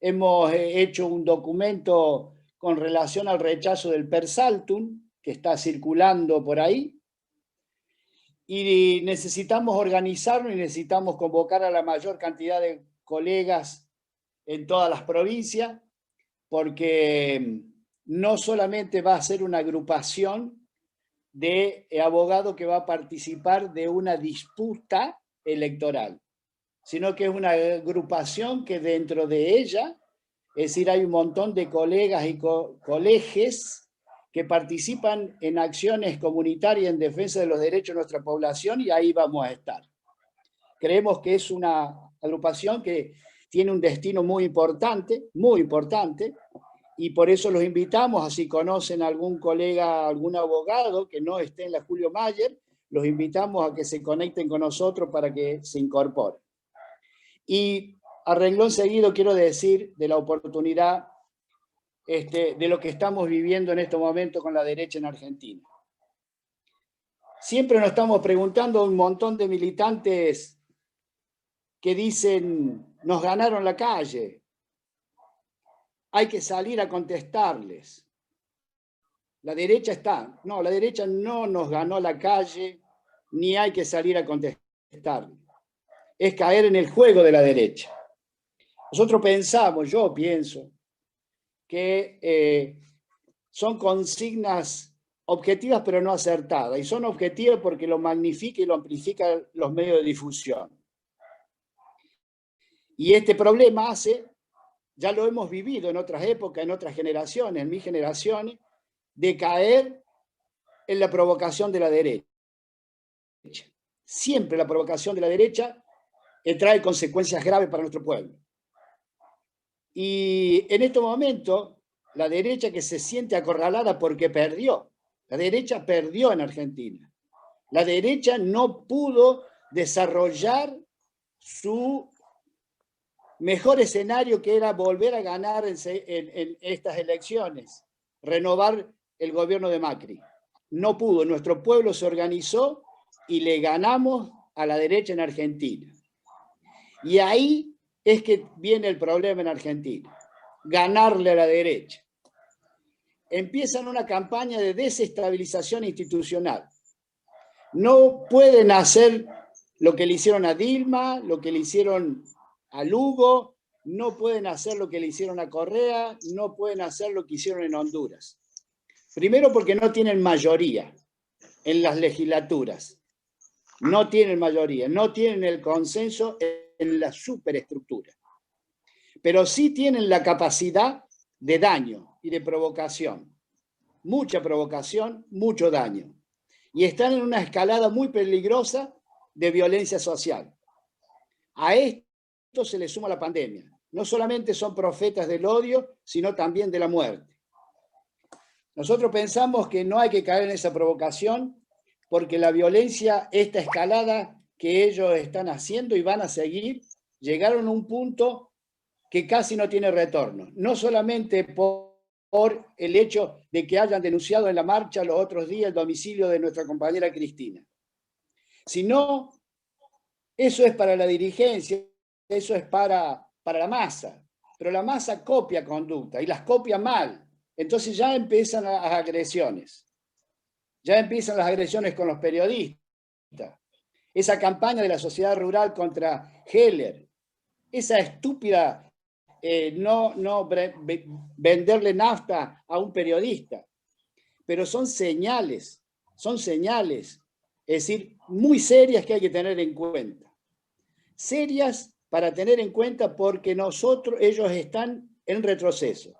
hemos hecho un documento con relación al rechazo del Persaltum, que está circulando por ahí, y necesitamos organizarnos y necesitamos convocar a la mayor cantidad de colegas en todas las provincias, porque no solamente va a ser una agrupación de abogados que va a participar de una disputa electoral, sino que es una agrupación que dentro de ella, es decir, hay un montón de colegas y colegios que participan en acciones comunitarias en defensa de los derechos de nuestra población, y ahí vamos a estar. Creemos que es una agrupación que tiene un destino muy importante, y por eso los invitamos, así conocen a algún colega, algún abogado que no esté en la Julio Mayer, los invitamos a que se conecten con nosotros para que se incorporen. Y a renglón seguido quiero decir de la oportunidad de lo que estamos viviendo en este momento con la derecha en Argentina. Siempre nos estamos preguntando un montón de militantes que dicen, nos ganaron la calle, hay que salir a contestarles. La derecha la derecha no nos ganó la calle, ni hay que salir a contestarle. Es caer en el juego de la derecha. Nosotros pensamos, yo pienso, que son consignas objetivas pero no acertadas, y son objetivas porque lo magnifica y lo amplifican los medios de difusión. Y este problema ya lo hemos vivido en otras épocas, en otras generaciones, en mi generación, de caer en la provocación de la derecha. Siempre la provocación de la derecha trae consecuencias graves para nuestro pueblo. Y en este momento, la derecha que se siente acorralada porque perdió. La derecha perdió en Argentina. La derecha no pudo desarrollar su mejor escenario, que era volver a ganar en estas elecciones, renovar el gobierno de Macri. No pudo, nuestro pueblo se organizó y le ganamos a la derecha en Argentina. Y ahí es que viene el problema en Argentina, ganarle a la derecha. Empiezan una campaña de desestabilización institucional. No pueden hacer lo que le hicieron a Dilma, lo que le hicieron a Lugo, no pueden hacer lo que le hicieron a Correa, no pueden hacer lo que hicieron en Honduras. Primero porque no tienen mayoría en las legislaturas, no tienen mayoría, no tienen el consenso en la superestructura, pero sí tienen la capacidad de daño y de provocación, mucha provocación, mucho daño, y están en una escalada muy peligrosa de violencia social. A esto se le suma la pandemia. No solamente son profetas del odio, sino también de la muerte. Nosotros pensamos que no hay que caer en esa provocación, porque la violencia, esta escalada que ellos están haciendo y van a seguir, llegaron a un punto que casi no tiene retorno. No solamente por el hecho de que hayan denunciado en la marcha los otros días el domicilio de nuestra compañera Cristina, sino eso es para la dirigencia, eso es para la masa, pero la masa copia conducta y las copia mal. Entonces ya empiezan las agresiones, ya empiezan las agresiones con los periodistas, esa campaña de la sociedad rural contra Heller, esa estúpida venderle nafta a un periodista, pero son señales, es decir, muy serias que hay que tener en cuenta. Serias para tener en cuenta porque ellos están en retroceso.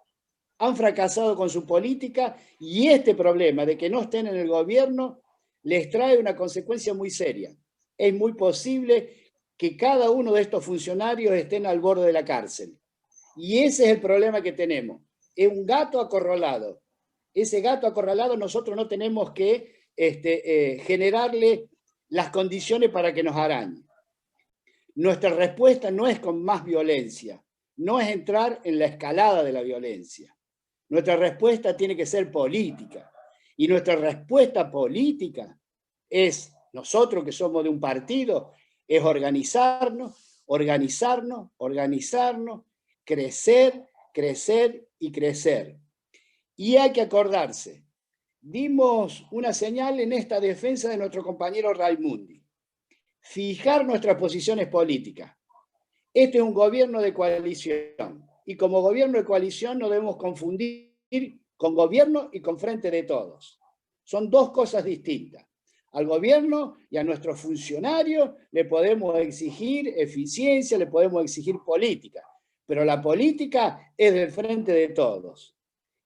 Han fracasado con su política y este problema de que no estén en el gobierno les trae una consecuencia muy seria. Es muy posible que cada uno de estos funcionarios estén al borde de la cárcel. Y ese es el problema que tenemos. Es un gato acorralado. Ese gato acorralado nosotros no tenemos que generarle las condiciones para que nos arañe. Nuestra respuesta no es con más violencia, no es entrar en la escalada de la violencia. Nuestra respuesta tiene que ser política. Y nuestra respuesta política es, nosotros que somos de un partido, es organizarnos, crecer, crecer y crecer. Y hay que acordarse, dimos una señal en esta defensa de nuestro compañero Raimundi, fijar nuestras posiciones políticas. Este es un gobierno de coalición, y como gobierno de coalición no debemos confundir con gobierno y con frente de todos. Son dos cosas distintas. Al gobierno y a nuestros funcionarios le podemos exigir eficiencia, le podemos exigir política, pero la política es del frente de todos.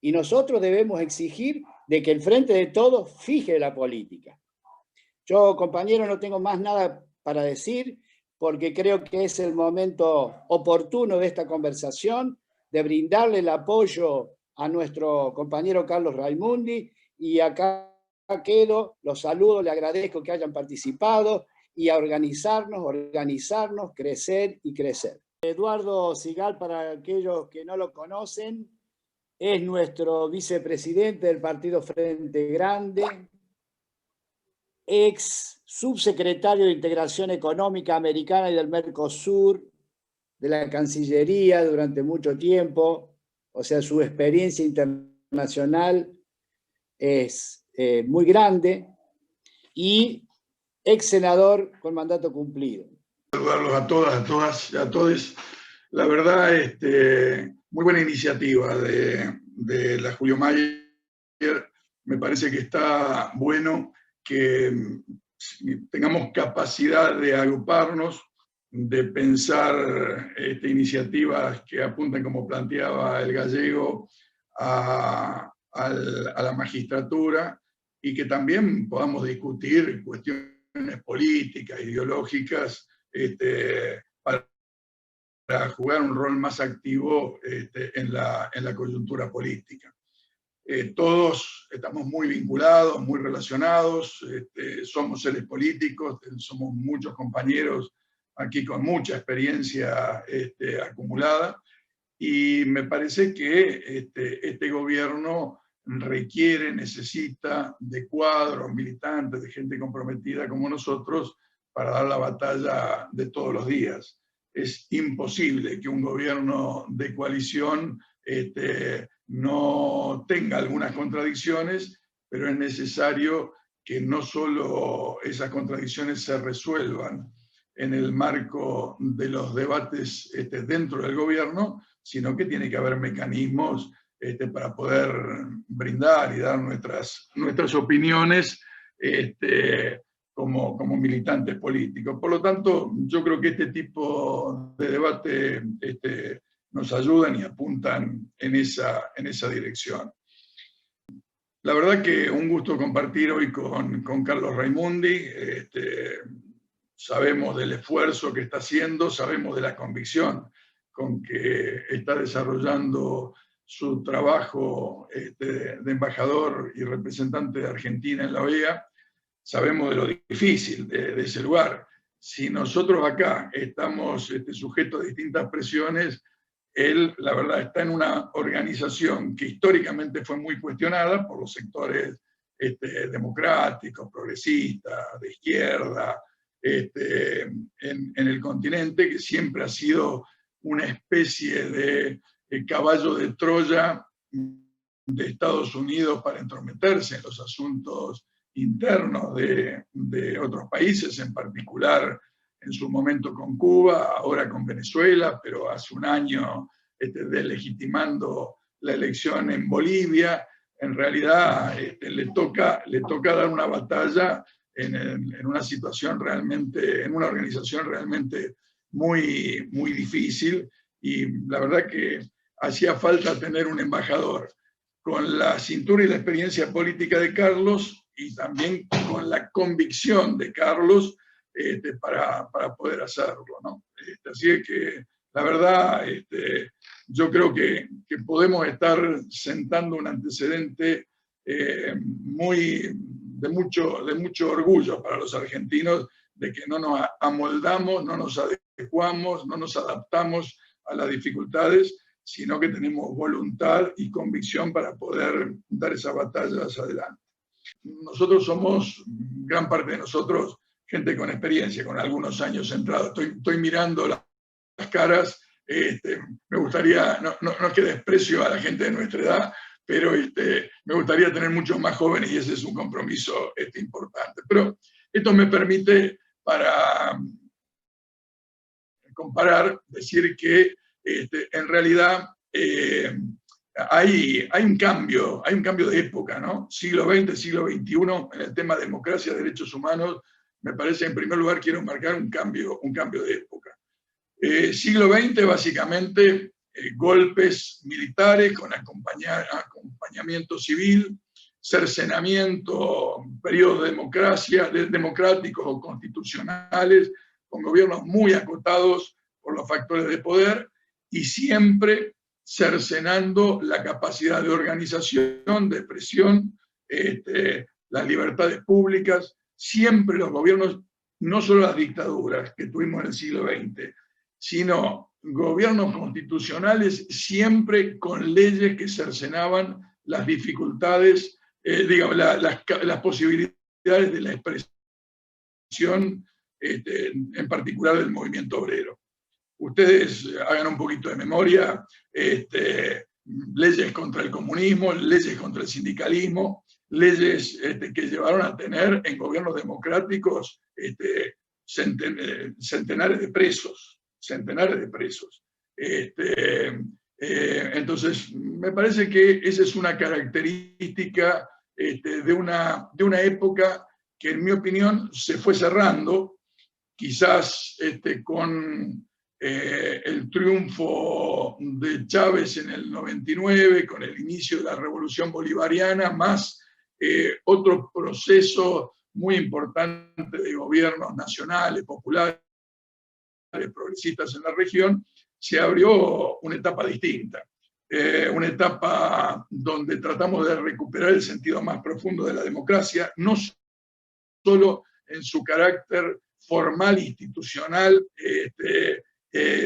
Y nosotros debemos exigir de que el frente de todos fije la política. Yo, compañero, no tengo más nada para decir, porque creo que es el momento oportuno de esta conversación, de brindarle el apoyo a nuestro compañero Carlos Raimundi, y acá quedo, los saludo, le agradezco que hayan participado, y a organizarnos, crecer y crecer. Eduardo Sigal, para aquellos que no lo conocen, es nuestro vicepresidente del Partido Frente Grande, ex subsecretario de Integración Económica Americana y del Mercosur, de la Cancillería durante mucho tiempo. O sea, su experiencia internacional es muy grande, y ex senador con mandato cumplido. Saludarlos a todas y a todos. La verdad, muy buena iniciativa de la Julio Mayer. Me parece que está bueno que tengamos capacidad de agruparnos, de pensar iniciativas que apunten, como planteaba el gallego, a la magistratura, y que también podamos discutir cuestiones políticas, ideológicas, para jugar un rol más activo en la coyuntura política. Todos estamos muy vinculados, muy relacionados, somos seres políticos, somos muchos compañeros aquí con mucha experiencia acumulada, y me parece que este gobierno requiere, necesita de cuadros militantes, de gente comprometida como nosotros, para dar la batalla de todos los días. Es imposible que un gobierno de coalición no tenga algunas contradicciones, pero es necesario que no solo esas contradicciones se resuelvan en el marco de los debates dentro del gobierno, sino que tiene que haber mecanismos para poder brindar y dar nuestras opiniones como militantes políticos. Por lo tanto, yo creo que este tipo de debate nos ayudan y apuntan en esa dirección. La verdad que un gusto compartir hoy con Carlos Raimundi. Sabemos del esfuerzo que está haciendo, sabemos de la convicción con que está desarrollando su trabajo de embajador y representante de Argentina en la OEA. Sabemos de lo difícil de ese lugar. Si nosotros acá estamos sujetos a distintas presiones, él, la verdad, está en una organización que históricamente fue muy cuestionada por los sectores democráticos, progresistas, de izquierda, en el continente, que siempre ha sido una especie de caballo de Troya de Estados Unidos para entrometerse en los asuntos internos de otros países, en particular en su momento con Cuba, ahora con Venezuela, pero hace un año deslegitimando la elección en Bolivia. En realidad le toca dar una batalla en una situación realmente, en una organización realmente muy, muy difícil, y la verdad que hacía falta tener un embajador con la cintura y la experiencia política de Carlos, y también con la convicción de Carlos para poder hacerlo, ¿no? Así que la verdad yo creo que podemos estar sentando un antecedente de mucho orgullo para los argentinos, de que no nos amoldamos, no nos adecuamos, no nos adaptamos a las dificultades, sino que tenemos voluntad y convicción para poder dar esas batallas adelante. Nosotros somos, gran parte de nosotros, gente con experiencia, con algunos años entrados. Estoy mirando las caras me gustaría, no es que desprecio a la gente de nuestra edad, pero me gustaría tener muchos más jóvenes y ese es un compromiso importante. Pero esto me permite, para comparar, decir que en realidad hay un cambio de época, ¿no? Siglo XX, siglo XXI, en el tema de democracia, derechos humanos, me parece, en primer lugar, quiero marcar un cambio de época. Siglo XX, básicamente, golpes militares con acompañamiento civil, cercenamiento, periodos democráticos o constitucionales, con gobiernos muy acotados por los factores de poder y siempre cercenando la capacidad de organización, de expresión, las libertades públicas. Siempre los gobiernos, no solo las dictaduras que tuvimos en el siglo XX, sino gobiernos constitucionales siempre con leyes que cercenaban las dificultades, digamos, las posibilidades de la expresión, en particular del movimiento obrero. Ustedes hagan un poquito de memoria, leyes contra el comunismo, leyes contra el sindicalismo, leyes que llevaron a tener en gobiernos democráticos centenares de presos. Entonces, me parece que esa es una característica de una época que, en mi opinión, se fue cerrando, quizás con el triunfo de Chávez en el 99, con el inicio de la Revolución Bolivariana, más otro proceso muy importante de gobiernos nacionales, populares, progresistas en la región, se abrió una etapa distinta. Una etapa donde tratamos de recuperar el sentido más profundo de la democracia, no solo en su carácter formal, institucional,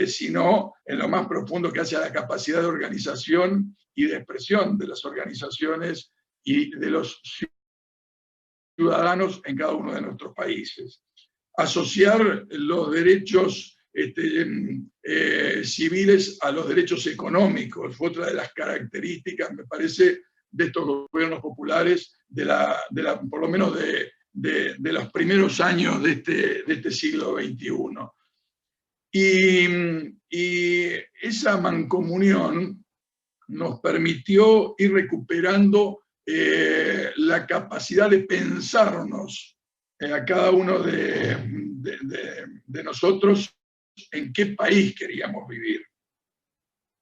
sino en lo más profundo que hace a la capacidad de organización y de expresión de las organizaciones y de los ciudadanos en cada uno de nuestros países. Asociar los derechos civiles a los derechos económicos fue otra de las características, me parece, de estos gobiernos populares, por lo menos de los primeros años de este siglo XXI. Y esa mancomunión nos permitió ir recuperando la capacidad de pensarnos a cada uno de nosotros en qué país queríamos vivir,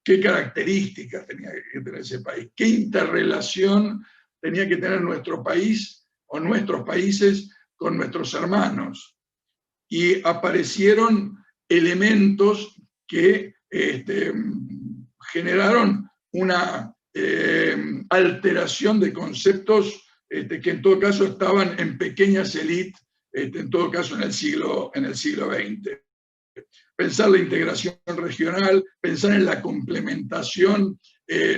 qué características tenía que tener ese país, qué interrelación tenía que tener nuestro país o nuestros países con nuestros hermanos. Y aparecieron elementos que generaron una alteración de conceptos que en todo caso estaban en pequeñas élites, en todo caso en el siglo XX. Pensar la integración regional, pensar en la complementación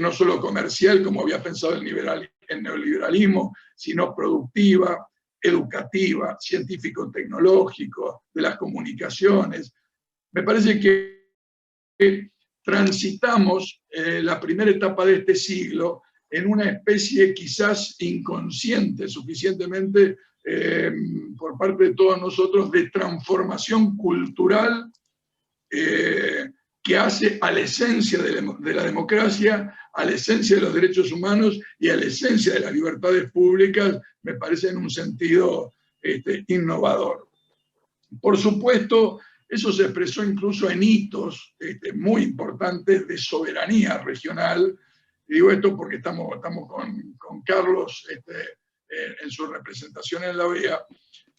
no solo comercial, como había pensado el neoliberalismo, sino productiva, educativa, científico-tecnológico, de las comunicaciones. Me parece que transitamos la primera etapa de este siglo en una especie quizás inconsciente, suficientemente por parte de todos nosotros, de transformación cultural que hace a la esencia de la democracia, a la esencia de los derechos humanos y a la esencia de las libertades públicas, me parece en un sentido innovador. Por supuesto, eso se expresó incluso en hitos muy importantes de soberanía regional. Y digo esto porque estamos con Carlos en su representación en la OEA,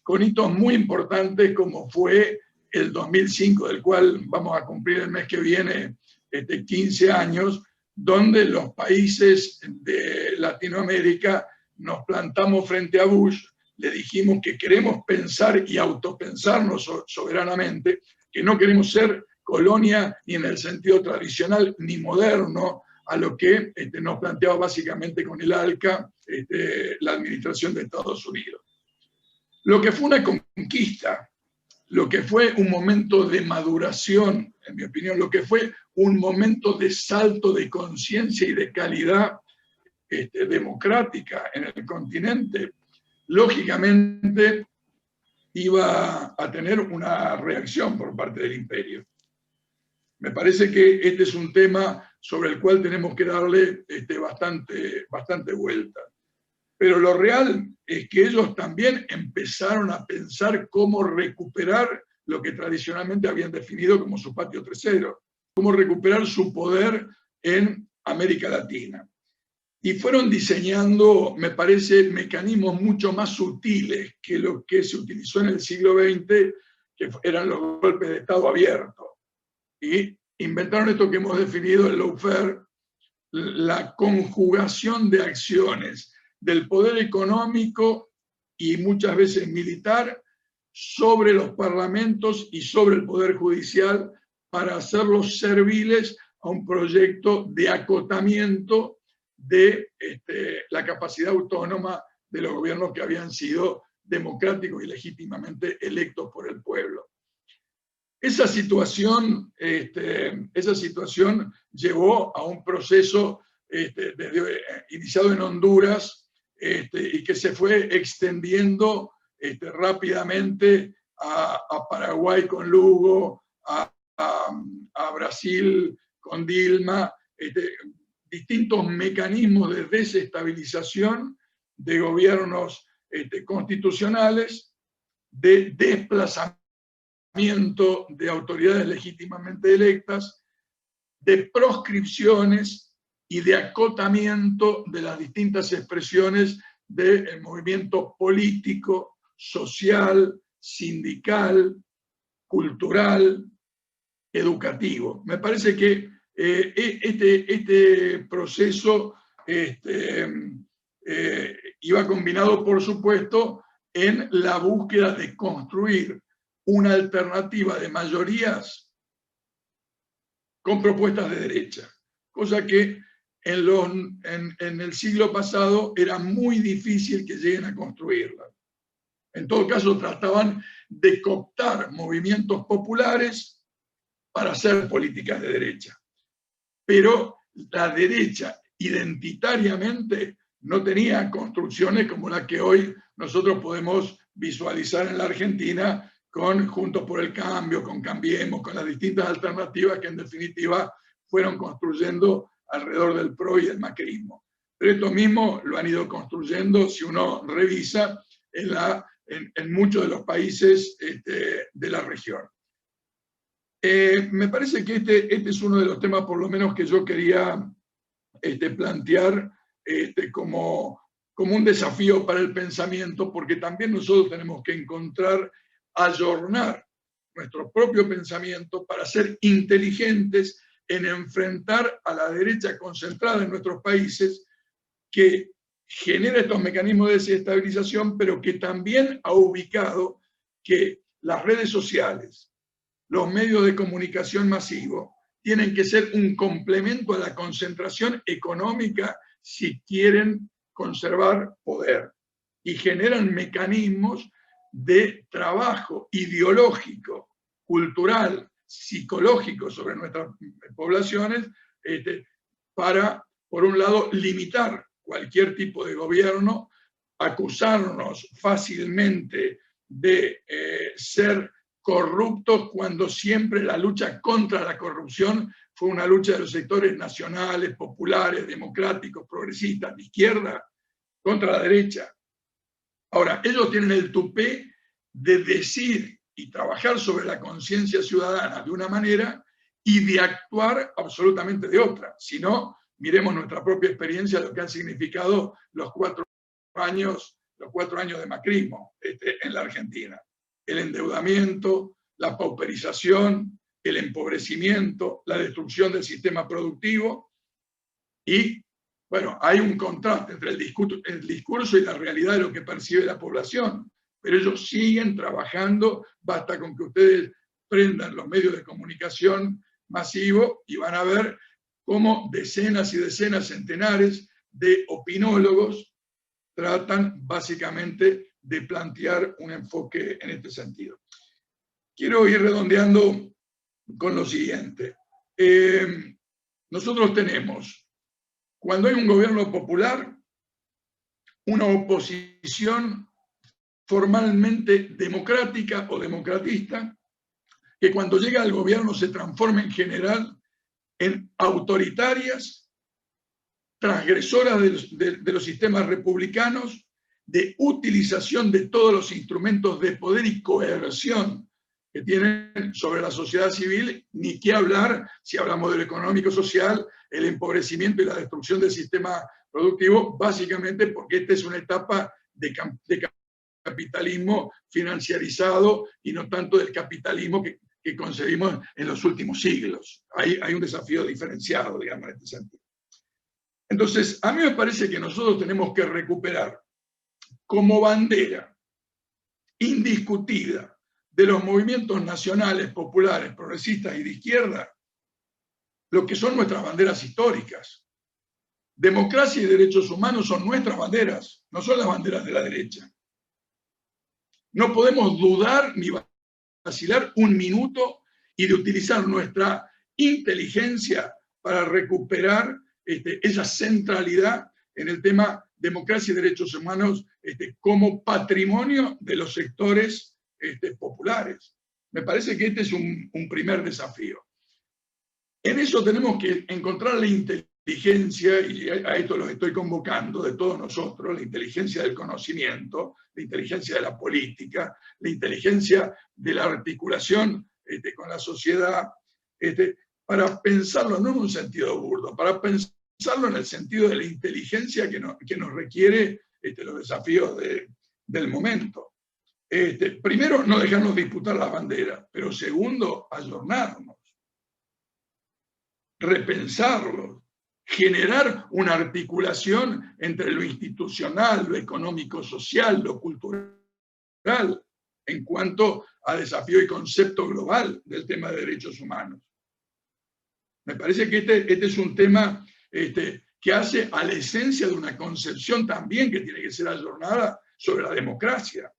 con hitos muy importantes como fue el 2005, del cual vamos a cumplir el mes que viene 15 años, donde los países de Latinoamérica nos plantamos frente a Bush, le dijimos que queremos pensar y autopensarnos soberanamente, que no queremos ser colonia ni en el sentido tradicional ni moderno a lo que nos planteaba básicamente con el ALCA la administración de Estados Unidos. Lo que fue una conquista lo que fue un momento de maduración, en mi opinión, lo que fue un momento de salto de conciencia y de calidad democrática en el continente, lógicamente iba a tener una reacción por parte del imperio. Me parece que este es un tema sobre el cual tenemos que darle bastante vuelta. Pero lo real es que ellos también empezaron a pensar cómo recuperar lo que tradicionalmente habían definido como su patio trasero, cómo recuperar su poder en América Latina. Y fueron diseñando, me parece, mecanismos mucho más sutiles que lo que se utilizó en el siglo XX, que eran los golpes de Estado abiertos. Y inventaron esto que hemos definido el lawfare, la conjugación de acciones del poder económico y muchas veces militar sobre los parlamentos y sobre el poder judicial para hacerlos serviles a un proyecto de acotamiento de la capacidad autónoma de los gobiernos que habían sido democráticos y legítimamente electos por el pueblo. Esa situación llevó a un proceso iniciado en Honduras y que se fue extendiendo rápidamente a Paraguay con Lugo, a Brasil con Dilma, distintos mecanismos de desestabilización de gobiernos constitucionales, de desplazamiento de autoridades legítimamente electas, de proscripciones y de acotamiento de las distintas expresiones del movimiento político, social, sindical, cultural, educativo. Me parece que este proceso iba combinado, por supuesto, en la búsqueda de construir una alternativa de mayorías con propuestas de derecha, cosa que en el siglo pasado era muy difícil que lleguen a construirla. En todo caso, trataban de cooptar movimientos populares para hacer políticas de derecha. Pero la derecha identitariamente no tenía construcciones como la que hoy nosotros podemos visualizar en la Argentina con Juntos por el Cambio, con Cambiemos, con las distintas alternativas que en definitiva fueron construyendo alrededor del PRO y del macrismo. Pero esto mismo lo han ido construyendo, si uno revisa, en muchos de los países de la región. Me parece que este es uno de los temas, por lo menos, que yo quería plantear como un desafío para el pensamiento, porque también nosotros tenemos que ayornar nuestro propio pensamiento para ser inteligentes en enfrentar a la derecha concentrada en nuestros países, que genera estos mecanismos de desestabilización, pero que también ha ubicado que las redes sociales, los medios de comunicación masivos, tienen que ser un complemento a la concentración económica si quieren conservar poder. Y generan mecanismos de trabajo ideológico, cultural, psicológico sobre nuestras poblaciones para, por un lado, limitar cualquier tipo de gobierno, acusarnos fácilmente de ser corruptos cuando siempre la lucha contra la corrupción fue una lucha de los sectores nacionales, populares, democráticos, progresistas, de izquierda, contra la derecha. Ahora, ellos tienen el tupé de decir y trabajar sobre la conciencia ciudadana de una manera y de actuar absolutamente de otra. Si no, miremos nuestra propia experiencia de lo que han significado los 4 años de macrismo en la Argentina. El endeudamiento, la pauperización, el empobrecimiento, la destrucción del sistema productivo y, bueno, hay un contraste entre el discurso y la realidad de lo que percibe la población, pero ellos siguen trabajando, basta con que ustedes prendan los medios de comunicación masivos y van a ver cómo decenas y decenas, centenares de opinólogos tratan básicamente de plantear un enfoque en este sentido. quiero ir redondeando con lo siguiente. Nosotros tenemos, cuando hay un gobierno popular, una oposición formalmente democrática o democratista, que cuando llega al gobierno se transforma en general en autoritarias, transgresoras de los sistemas republicanos, de utilización de todos los instrumentos de poder y coerción que tienen sobre la sociedad civil, ni qué hablar si hablamos de lo económico, social, el empobrecimiento y la destrucción del sistema productivo, básicamente porque esta es una etapa de capitalismo financiarizado y no tanto del capitalismo que concebimos en los últimos siglos. Hay un desafío diferenciado, digamos, en este sentido. Entonces, a mí me parece que nosotros tenemos que recuperar como bandera indiscutida de los movimientos nacionales, populares, progresistas y de izquierda, lo que son nuestras banderas históricas. Democracia y derechos humanos son nuestras banderas, no son las banderas de la derecha. No podemos dudar ni vacilar un minuto y de utilizar nuestra inteligencia para recuperar esa centralidad en el tema democracia y derechos humanos como patrimonio de los sectores populares. Me parece que este es un primer desafío. En eso tenemos que encontrar la inteligencia, y a esto los estoy convocando, de todos nosotros, la inteligencia del conocimiento, la inteligencia de la política, la inteligencia de la articulación con la sociedad, para pensarlo no en un sentido burdo, para pensarlo en el sentido de la inteligencia que nos requiere los desafíos del momento. Primero, no dejarnos disputar las banderas, pero segundo, ayornarnos, repensarlo, generar una articulación entre lo institucional, lo económico-social, lo cultural, en cuanto a desafío y concepto global del tema de derechos humanos. Me parece que este es un tema que hace a la esencia de una concepción también que tiene que ser ayornada sobre la democracia.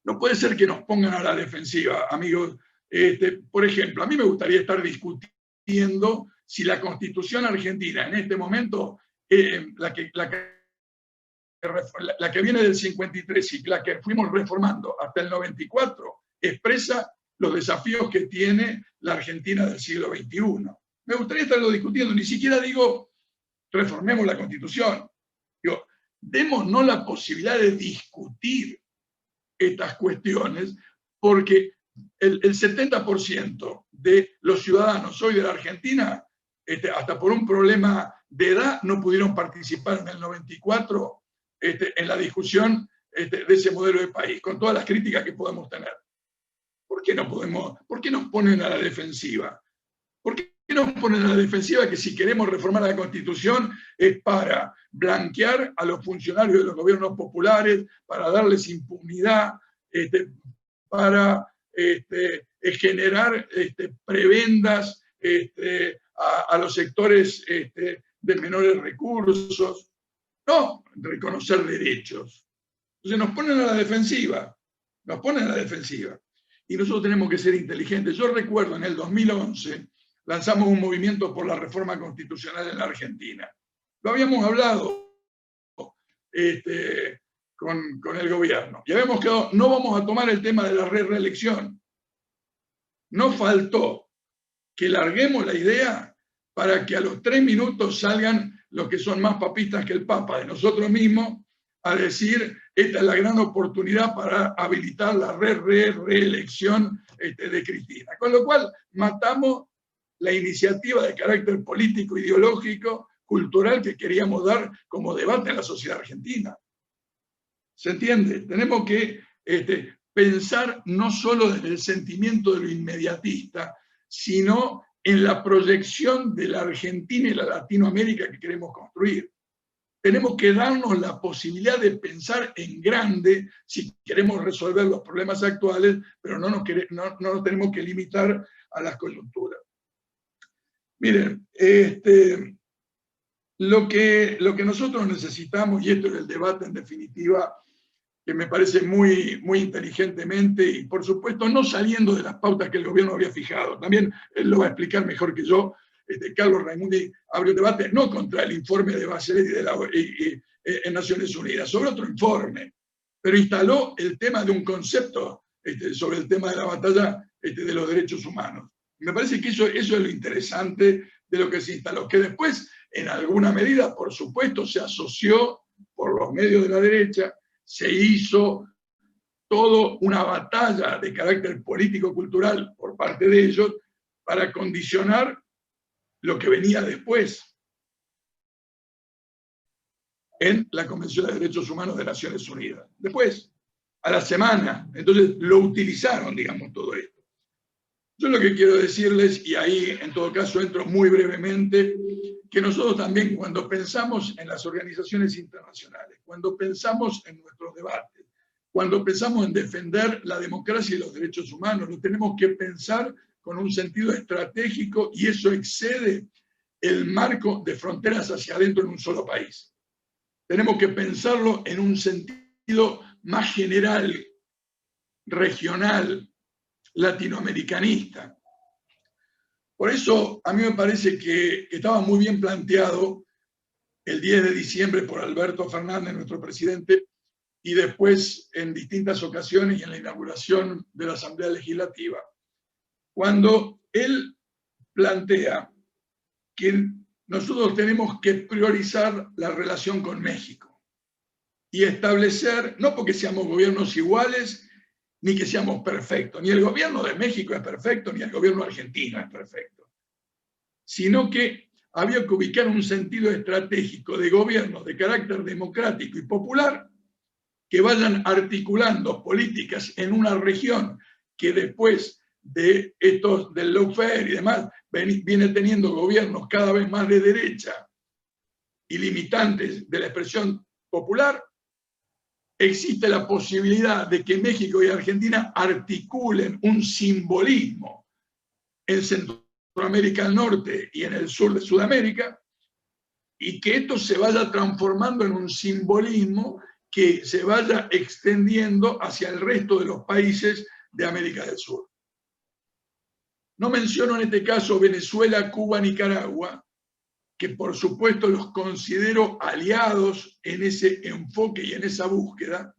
No puede ser que nos pongan a la defensiva, amigos. Por ejemplo, a mí me gustaría estar discutiendo si la Constitución argentina en este momento, la que viene del 53 y la que fuimos reformando hasta el 94, expresa los desafíos que tiene la Argentina del siglo XXI. Me gustaría estarlo discutiendo, ni siquiera digo reformemos la Constitución, digo, démonos la posibilidad de discutir estas cuestiones, porque el 70% de los ciudadanos hoy de la Argentina, hasta por un problema de edad, no pudieron participar en el 94 en la discusión de ese modelo de país, con todas las críticas que podemos tener. ¿Por qué no podemos? ¿Por qué nos ponen a la defensiva? ¿Por qué nos ponen a la defensiva que si queremos reformar la Constitución es para blanquear a los funcionarios de los gobiernos populares, para darles impunidad, para generar prebendas a los sectores de menores recursos? No, reconocer derechos. Entonces nos ponen a la defensiva, nos ponen a la defensiva. Y nosotros tenemos que ser inteligentes. Yo recuerdo en el 2011 lanzamos un movimiento por la reforma constitucional en la Argentina. Lo habíamos hablado con el gobierno. Y habíamos quedado, no vamos a tomar el tema de la reelección. No faltó que larguemos la idea para que a los 3 minutos salgan los que son más papistas que el Papa de nosotros mismos a decir, esta es la gran oportunidad para habilitar la reelección de Cristina. Con lo cual matamos la iniciativa de carácter político, ideológico, cultural que queríamos dar como debate en la sociedad argentina. ¿Se entiende? Tenemos que pensar no solo desde el sentimiento de lo inmediatista, sino en la proyección de la Argentina y la Latinoamérica que queremos construir. Tenemos que darnos la posibilidad de pensar en grande si queremos resolver los problemas actuales, pero no nos tenemos que limitar a las coyunturas. Miren, lo que nosotros necesitamos, y esto es el debate en definitiva, que me parece muy, muy inteligentemente y, por supuesto, no saliendo de las pautas que el gobierno había fijado. También él lo va a explicar mejor que yo. Carlos Raimundi abrió debate no contra el informe de Bachelet en Naciones Unidas, sobre otro informe, pero instaló el tema de un concepto sobre el tema de la batalla de los derechos humanos. Y me parece que eso es lo interesante de lo que se instaló, que después, en alguna medida, por supuesto, se asoció por los medios de la derecha, se hizo toda una batalla de carácter político-cultural por parte de ellos para condicionar lo que venía después en la Convención de Derechos Humanos de Naciones Unidas. Después, a la semana, entonces lo utilizaron, digamos, todo esto. Yo lo que quiero decirles, y ahí en todo caso entro muy brevemente, que nosotros también cuando pensamos en las organizaciones internacionales, cuando pensamos en nuestros debates, cuando pensamos en defender la democracia y los derechos humanos, lo tenemos que pensar con un sentido estratégico y eso excede el marco de fronteras hacia adentro en un solo país. Tenemos que pensarlo en un sentido más general, regional, latinoamericanista. Por eso a mí me parece que estaba muy bien planteado el 10 de diciembre por Alberto Fernández, nuestro presidente, y después en distintas ocasiones y en la inauguración de la Asamblea Legislativa, cuando él plantea que nosotros tenemos que priorizar la relación con México y establecer, no porque seamos gobiernos iguales, ni que seamos perfectos, ni el gobierno de México es perfecto, ni el gobierno argentino es perfecto, sino que había que ubicar un sentido estratégico de gobierno de carácter democrático y popular que vayan articulando políticas en una región que después de estos del lawfare y demás viene teniendo gobiernos cada vez más de derecha y limitantes de la expresión popular. Existe la posibilidad de que México y Argentina articulen un simbolismo en Centroamérica del Norte y en el sur de Sudamérica, y que esto se vaya transformando en un simbolismo que se vaya extendiendo hacia el resto de los países de América del Sur. No menciono en este caso Venezuela, Cuba, Nicaragua, que por supuesto los considero aliados en ese enfoque y en esa búsqueda,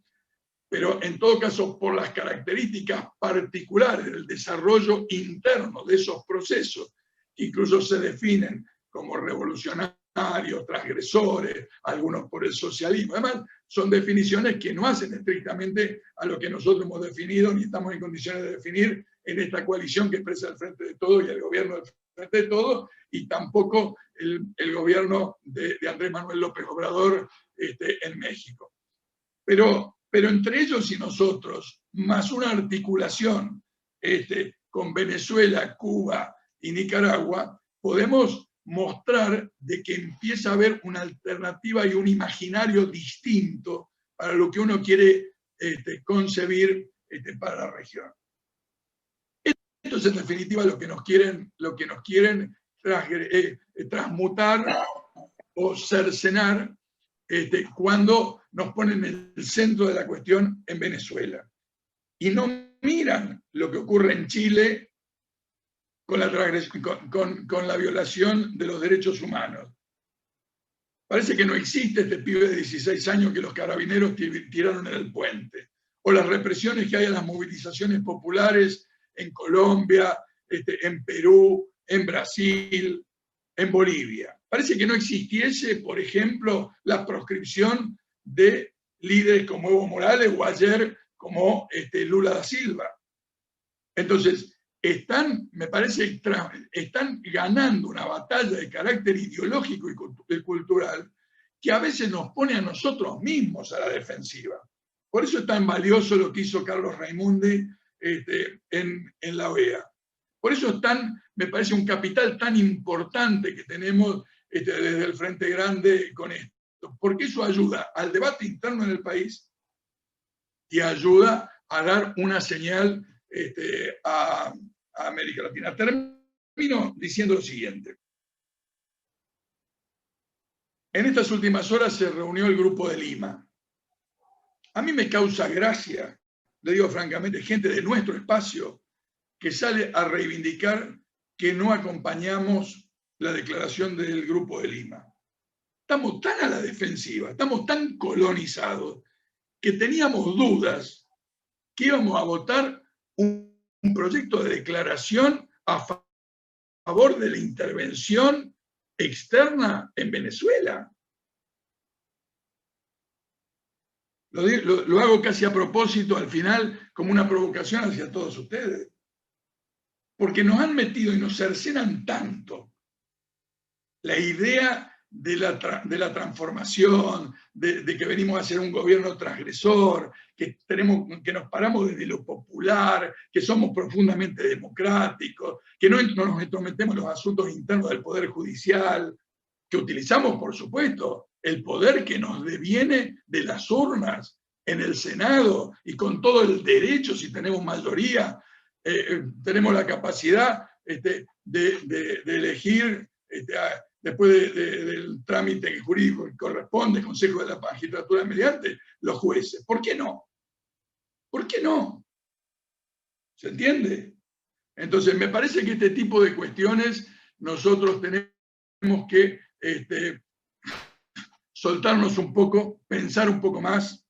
pero en todo caso por las características particulares del desarrollo interno de esos procesos, que incluso se definen como revolucionarios, transgresores, algunos por el socialismo. Además, son definiciones que no hacen estrictamente a lo que nosotros hemos definido, ni estamos en condiciones de definir en esta coalición que expresa el Frente de Todos y el gobierno del Frente de Todos, y tampoco el gobierno de Andrés Manuel López Obrador en México. Pero entre ellos y nosotros, más una articulación con Venezuela, Cuba y Nicaragua, podemos mostrar de que empieza a haber una alternativa y un imaginario distinto para lo que uno quiere concebir para la región. Esto es en definitiva lo que nos quieren transmutar o cercenar cuando nos ponen en el centro de la cuestión en Venezuela. Y no miran lo que ocurre en Chile con la violación de los derechos humanos. Parece que no existe este pibe de 16 años que los carabineros tiraron en el puente, o las represiones que hay a las movilizaciones populares en Colombia, en Perú, en Brasil, en Bolivia. Parece que no existiese, por ejemplo, la proscripción de líderes como Evo Morales o ayer como Lula da Silva. Entonces, me parece, están ganando una batalla de carácter ideológico y cultural que a veces nos pone a nosotros mismos a la defensiva. Por eso es tan valioso lo que hizo Carlos Raimundi en la OEA. Por eso me parece un capital tan importante que tenemos desde el Frente Grande con esto, porque eso ayuda al debate interno en el país y ayuda a dar una señal a América Latina. Termino diciendo lo siguiente. En estas últimas horas se reunió el Grupo de Lima. A mí me causa gracia, le digo francamente, gente de nuestro espacio que sale a reivindicar que no acompañamos la declaración del Grupo de Lima. Estamos tan a la defensiva, estamos tan colonizados, que teníamos dudas que íbamos a votar un proyecto de declaración a favor de la intervención externa en Venezuela. Lo hago casi a propósito al final como una provocación hacia todos ustedes. Porque nos han metido y nos cercenan tanto la idea de la transformación, de que venimos a ser un gobierno transgresor, que nos paramos desde lo popular, que somos profundamente democráticos, que no nos entrometemos en los asuntos internos del Poder Judicial, que utilizamos, por supuesto, el poder que nos deviene de las urnas en el Senado y con todo el derecho, si tenemos mayoría, tenemos la capacidad de elegir después del trámite jurídico que corresponde, Consejo de la Magistratura mediante, los jueces. ¿Por qué no? ¿Por qué no? ¿Se entiende? Entonces, me parece que este tipo de cuestiones nosotros tenemos que soltarnos un poco, pensar un poco más,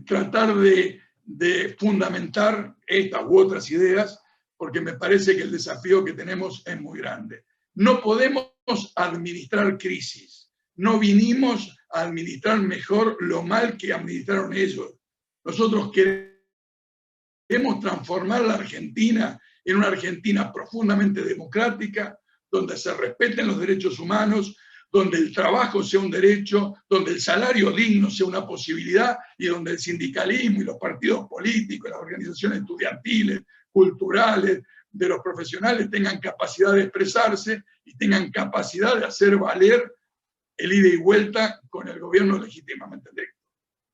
tratar de fundamentar estas u otras ideas, porque me parece que el desafío que tenemos es muy grande. No podemos administrar crisis. No vinimos a administrar mejor lo mal que administraron ellos. Nosotros queremos transformar la Argentina en una Argentina profundamente democrática, donde se respeten los derechos humanos, donde el trabajo sea un derecho, donde el salario digno sea una posibilidad y donde el sindicalismo y los partidos políticos, las organizaciones estudiantiles, culturales, de los profesionales tengan capacidad de expresarse y tengan capacidad de hacer valer el ida y vuelta con el gobierno legítimamente electo.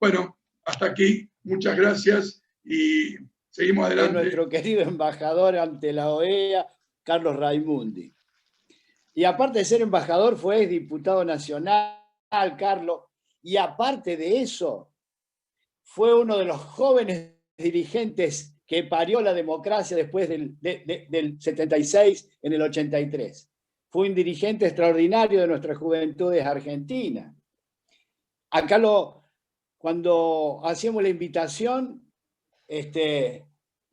Bueno, hasta aquí. Muchas gracias y seguimos adelante. Nuestro querido embajador ante la OEA, Carlos Raimundi. Y aparte de ser embajador, fue diputado nacional, Carlos, y aparte de eso, fue uno de los jóvenes dirigentes que parió la democracia después del 76 en el 83. Fue un dirigente extraordinario de nuestras juventudes argentinas. A Carlos, cuando hacíamos la invitación,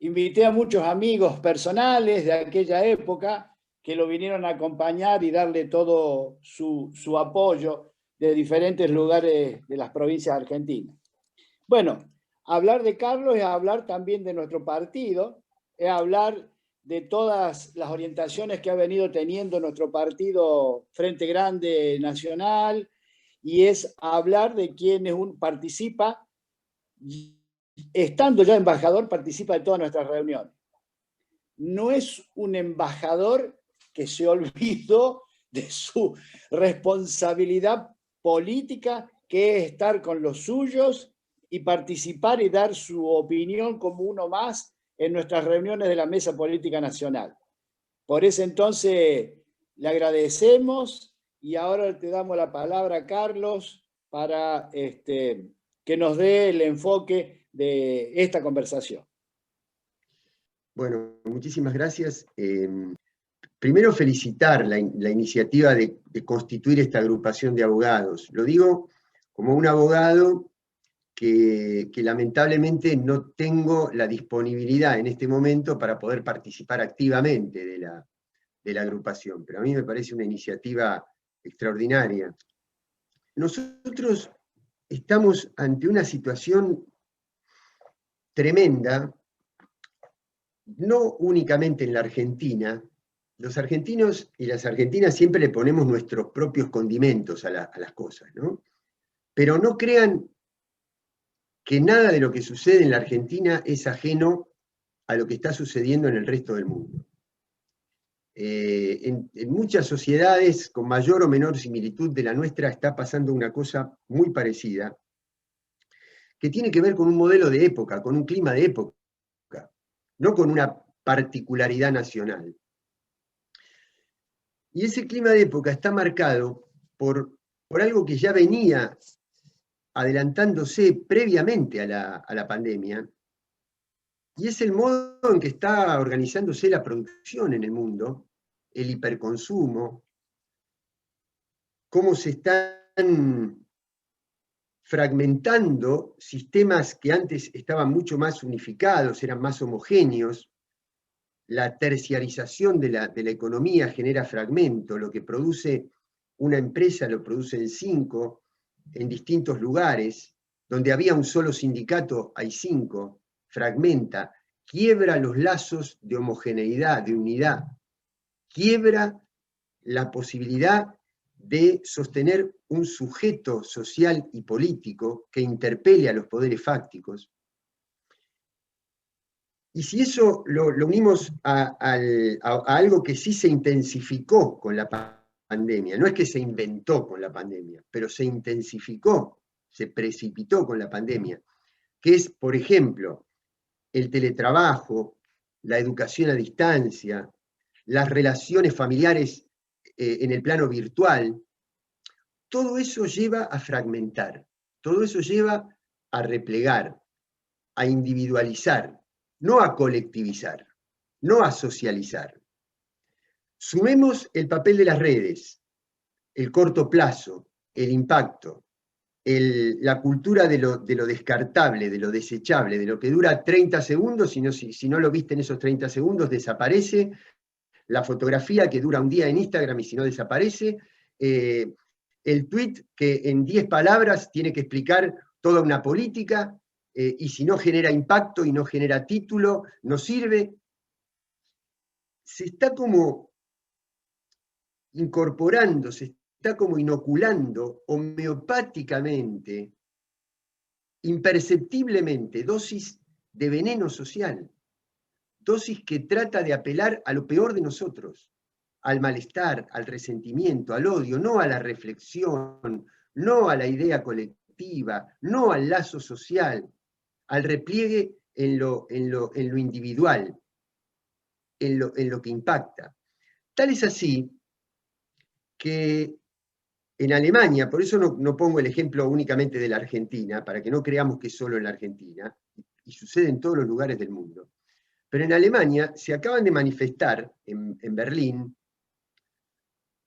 invité a muchos amigos personales de aquella época que lo vinieron a acompañar y darle todo su apoyo de diferentes lugares de las provincias argentinas. Bueno, hablar de Carlos es hablar también de nuestro partido, es hablar de todas las orientaciones que ha venido teniendo nuestro partido Frente Grande Nacional, y es hablar de quienes participa, estando ya embajador, participa de todas nuestras reuniones. No es un embajador que se olvidó de su responsabilidad política, que es estar con los suyos y participar y dar su opinión como uno más en nuestras reuniones de la Mesa Política Nacional. Por eso entonces le agradecemos y ahora te damos la palabra, Carlos, para que nos dé el enfoque de esta conversación. Bueno, muchísimas gracias. Primero felicitar la iniciativa de constituir esta agrupación de abogados. Lo digo como un abogado que lamentablemente no tengo la disponibilidad en este momento para poder participar activamente de la agrupación, pero a mí me parece una iniciativa extraordinaria. Nosotros estamos ante una situación tremenda, no únicamente en la Argentina. Los argentinos y las argentinas siempre le ponemos nuestros propios condimentos a las cosas, ¿no? Pero no crean que nada de lo que sucede en la Argentina es ajeno a lo que está sucediendo en el resto del mundo. En muchas sociedades con mayor o menor similitud de la nuestra está pasando una cosa muy parecida, que tiene que ver con un modelo de época, con un clima de época, no con una particularidad nacional. Y ese clima de época está marcado por algo que ya venía adelantándose previamente a la pandemia, y es el modo en que está organizándose la producción en el mundo, el hiperconsumo, cómo se están fragmentando sistemas que antes estaban mucho más unificados, eran más homogéneos. La terciarización de la economía genera fragmento, lo que produce una empresa lo produce en 5, en distintos lugares, donde había un solo sindicato hay 5, fragmenta, quiebra los lazos de homogeneidad, de unidad, quiebra la posibilidad de sostener un sujeto social y político que interpele a los poderes fácticos. Y si eso lo unimos a algo que sí se intensificó con la pandemia, no es que se inventó con la pandemia, pero se intensificó, se precipitó con la pandemia, que es, por ejemplo, el teletrabajo, la educación a distancia, las relaciones familiares en el plano virtual, todo eso lleva a fragmentar, todo eso lleva a replegar, a individualizar, no a colectivizar, no a socializar. Sumemos el papel de las redes, el corto plazo, el impacto, la cultura de lo descartable, de lo desechable, de lo que dura 30 segundos, si no lo viste en esos 30 segundos, desaparece, la fotografía que dura un día en Instagram y si no desaparece, el tweet que en 10 palabras tiene que explicar toda una política, y si no genera impacto y no genera título, no sirve. Se está como incorporando, se está como inoculando homeopáticamente, imperceptiblemente, dosis de veneno social, dosis que trata de apelar a lo peor de nosotros, al malestar, al resentimiento, al odio, no a la reflexión, no a la idea colectiva, no al lazo social, al repliegue en lo individual, en lo que impacta. Tal es así que en Alemania, por eso no pongo el ejemplo únicamente de la Argentina, para que no creamos que es solo en la Argentina, y sucede en todos los lugares del mundo, pero en Alemania se acaban de manifestar, en Berlín,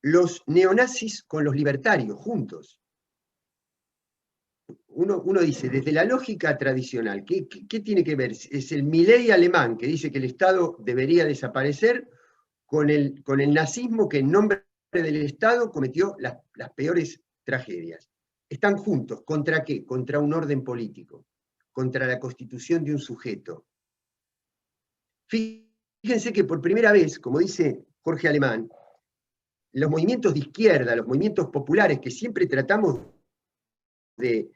los neonazis con los libertarios, juntos. Uno dice, desde la lógica tradicional, ¿qué tiene que ver? Es el Milei alemán que dice que el Estado debería desaparecer con el nazismo que en nombre del Estado cometió las peores tragedias. Están juntos. ¿Contra qué? Contra un orden político, contra la constitución de un sujeto. Fíjense que por primera vez, como dice Jorge Alemán, los movimientos de izquierda, los movimientos populares que siempre tratamos de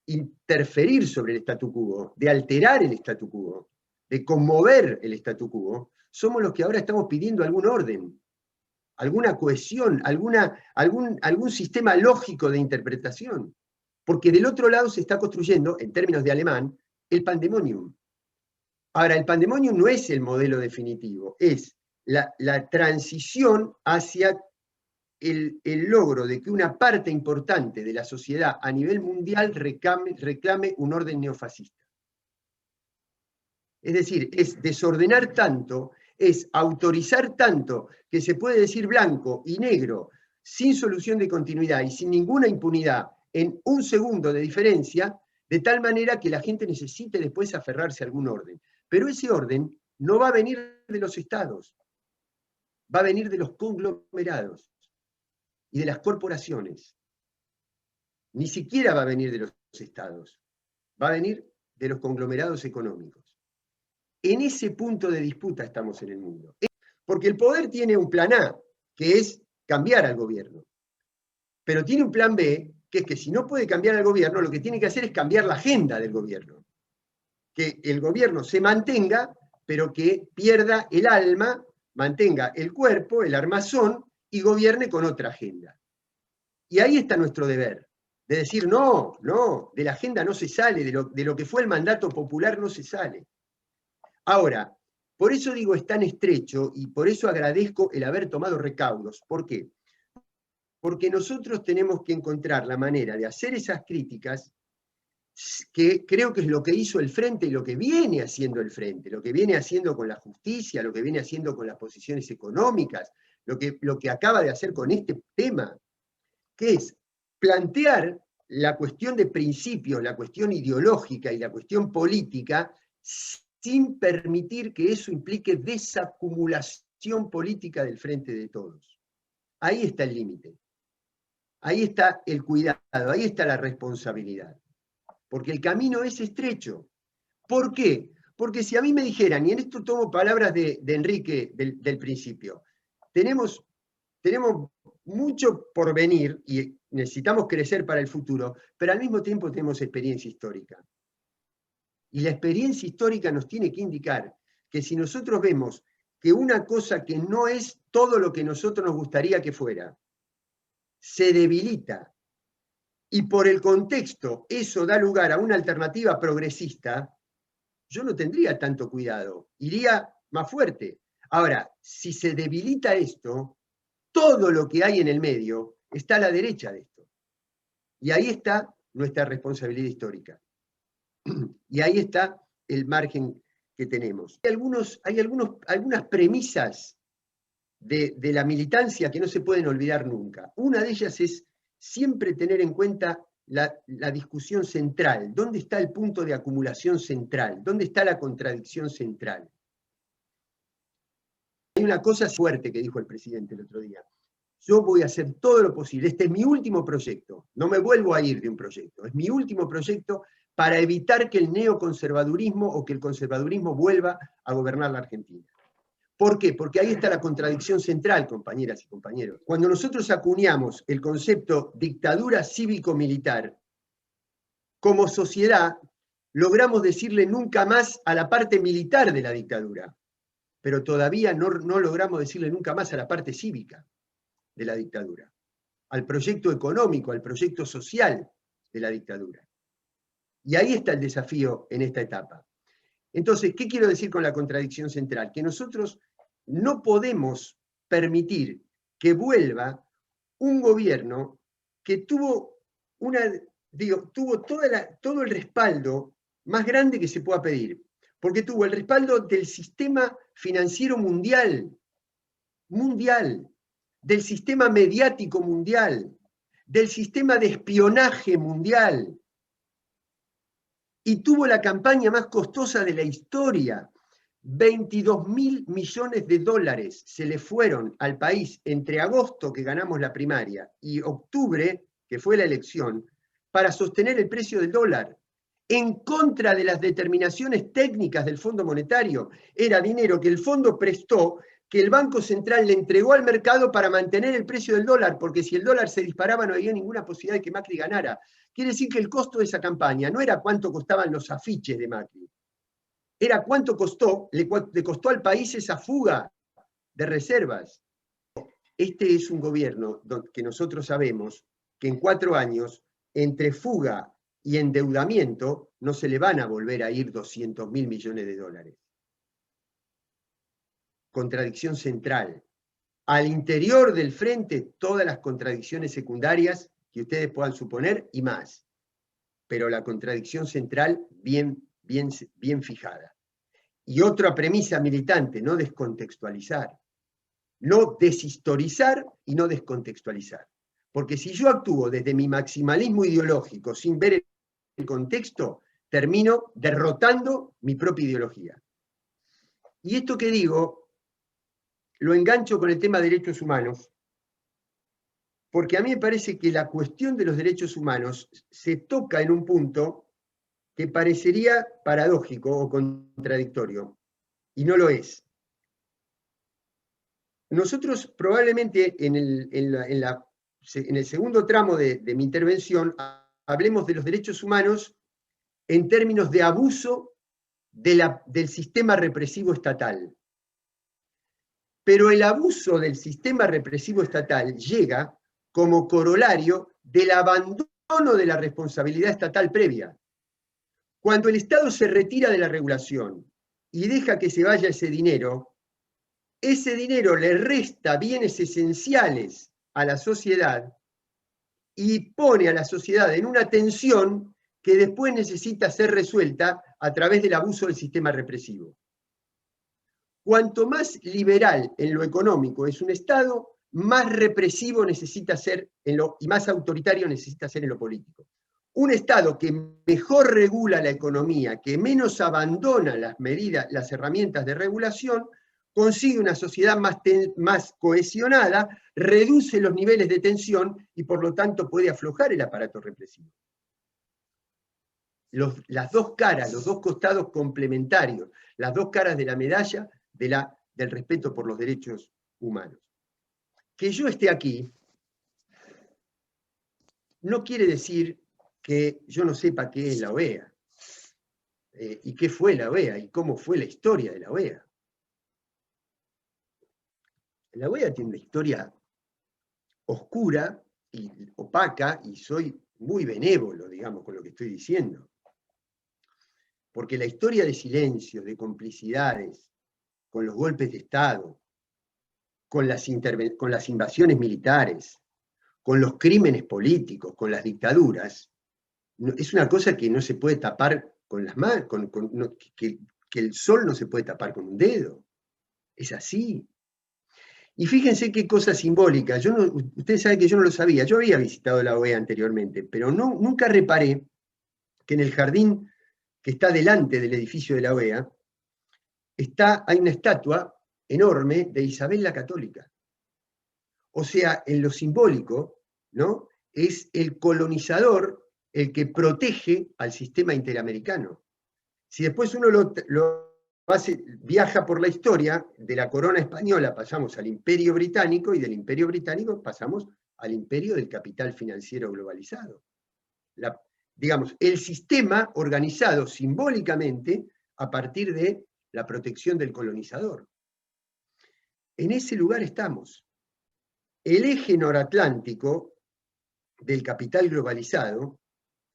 interferir sobre el statu quo, de alterar el statu quo, de conmover el statu quo, somos los que ahora estamos pidiendo algún orden, alguna cohesión, algún sistema lógico de interpretación. Porque del otro lado se está construyendo, en términos de Alemán, el pandemonium. Ahora, el pandemonium no es el modelo definitivo, es la transición hacia el logro de que una parte importante de la sociedad a nivel mundial reclame un orden neofascista. Es decir, es desordenar tanto, es autorizar tanto que se puede decir blanco y negro sin solución de continuidad y sin ninguna impunidad en un segundo de diferencia, de tal manera que la gente necesite después aferrarse a algún orden. Pero ese orden no va a venir de los estados, va a venir de los conglomerados y de las corporaciones. Ni siquiera va a venir de los estados, va a venir de los conglomerados económicos. En ese punto de disputa estamos en el mundo. Porque el poder tiene un plan A, que es cambiar al gobierno. Pero tiene un plan B, que es que si no puede cambiar al gobierno, lo que tiene que hacer es cambiar la agenda del gobierno. Que el gobierno se mantenga, pero que pierda el alma, mantenga el cuerpo, el armazón, y gobierne con otra agenda. Y ahí está nuestro deber, de decir, no, de la agenda no se sale, de lo que fue el mandato popular no se sale. Ahora, por eso digo es tan estrecho y por eso agradezco el haber tomado recaudos. ¿Por qué? Porque nosotros tenemos que encontrar la manera de hacer esas críticas que creo que es lo que hizo el Frente y lo que viene haciendo el Frente, lo que viene haciendo con la justicia, lo que viene haciendo con las posiciones económicas, lo que acaba de hacer con este tema, que es plantear la cuestión de principios, la cuestión ideológica y la cuestión política, sin permitir que eso implique desacumulación política del Frente de Todos. Ahí está el límite. Ahí está el cuidado, ahí está la responsabilidad. Porque el camino es estrecho. ¿Por qué? Porque si a mí me dijeran, y en esto tomo palabras de Enrique del principio, tenemos mucho por venir y necesitamos crecer para el futuro, pero al mismo tiempo tenemos experiencia histórica. Y la experiencia histórica nos tiene que indicar que si nosotros vemos que una cosa que no es todo lo que nosotros nos gustaría que fuera, se debilita, y por el contexto eso da lugar a una alternativa progresista, yo no tendría tanto cuidado, iría más fuerte. Ahora, si se debilita esto, todo lo que hay en el medio está a la derecha de esto. Y ahí está nuestra responsabilidad histórica. Y ahí está el margen que tenemos. Hay algunas premisas de la militancia que no se pueden olvidar nunca. Una de ellas es siempre tener en cuenta la discusión central. ¿Dónde está el punto de acumulación central? ¿Dónde está la contradicción central? Hay una cosa fuerte que dijo el presidente el otro día. Yo voy a hacer todo lo posible. Este es mi último proyecto. No me vuelvo a ir de un proyecto. Es mi último proyecto para evitar que el neoconservadurismo o que el conservadurismo vuelva a gobernar la Argentina. ¿Por qué? Porque ahí está la contradicción central, compañeras y compañeros. Cuando nosotros acuñamos el concepto dictadura cívico-militar, como sociedad logramos decirle nunca más a la parte militar de la dictadura, pero todavía no logramos decirle nunca más a la parte cívica de la dictadura, al proyecto económico, al proyecto social de la dictadura. Y ahí está el desafío en esta etapa. Entonces, ¿qué quiero decir con la contradicción central? Que nosotros no podemos permitir que vuelva un gobierno que tuvo todo el respaldo más grande que se pueda pedir, porque tuvo el respaldo del sistema financiero mundial, del sistema mediático mundial, del sistema de espionaje mundial, y tuvo la campaña más costosa de la historia. 22.000 millones de dólares se le fueron al país entre agosto, que ganamos la primaria, y octubre, que fue la elección, para sostener el precio del dólar, en contra de las determinaciones técnicas del Fondo Monetario. Era dinero que el fondo prestó, que el Banco Central le entregó al mercado para mantener el precio del dólar, porque si el dólar se disparaba no había ninguna posibilidad de que Macri ganara. Quiere decir que el costo de esa campaña no era cuánto costaban los afiches de Macri, era cuánto le costó al país esa fuga de reservas. Este es un gobierno que nosotros sabemos que en 4 años, entre fuga y endeudamiento, no se le van a volver a ir 200.000 millones de dólares. Contradicción central. Al interior del frente, todas las contradicciones secundarias que ustedes puedan suponer y más. Pero la contradicción central bien fijada. Y otra premisa militante, no descontextualizar. No deshistorizar y no descontextualizar. Porque si yo actúo desde mi maximalismo ideológico sin ver el contexto, termino derrotando mi propia ideología. Y esto que digo, lo engancho con el tema de derechos humanos, porque a mí me parece que la cuestión de los derechos humanos se toca en un punto que parecería paradójico o contradictorio, y no lo es. Nosotros probablemente en el segundo tramo de mi intervención hablemos de los derechos humanos en términos de abuso del sistema represivo estatal. Pero el abuso del sistema represivo estatal llega como corolario del abandono de la responsabilidad estatal previa. Cuando el Estado se retira de la regulación y deja que se vaya ese dinero le resta bienes esenciales a la sociedad y pone a la sociedad en una tensión que después necesita ser resuelta a través del abuso del sistema represivo. Cuanto más liberal en lo económico es un Estado, más represivo necesita ser y más autoritario necesita ser en lo político. Un Estado que mejor regula la economía, que menos abandona las medidas, las herramientas de regulación, consigue una sociedad más cohesionada, reduce los niveles de tensión y por lo tanto puede aflojar el aparato represivo. Las dos caras, los dos costados complementarios, las dos caras de la medalla del respeto por los derechos humanos. Que yo esté aquí no quiere decir que yo no sepa qué es la OEA, y qué fue la OEA, y cómo fue la historia de la OEA. La OEA tiene una historia oscura y opaca, y soy muy benévolo, digamos, con lo que estoy diciendo. Porque la historia de silencios, de complicidades, con los golpes de Estado, con las invasiones militares, con los crímenes políticos, con las dictaduras, es una cosa que no se puede tapar con las manos, que el sol no se puede tapar con un dedo. Es así. Y fíjense qué cosa simbólica. Ustedes saben que yo no lo sabía. Yo había visitado la OEA anteriormente, pero nunca reparé que en el jardín que está delante del edificio de la OEA hay una estatua enorme de Isabel la Católica. O sea, en lo simbólico, ¿no? Es el colonizador el que protege al sistema interamericano. Si después uno viaja por la historia, de la corona española pasamos al Imperio Británico y del Imperio Británico pasamos al imperio del capital financiero globalizado. Digamos, el sistema organizado simbólicamente a partir de la protección del colonizador. En ese lugar estamos. El eje noratlántico del capital globalizado,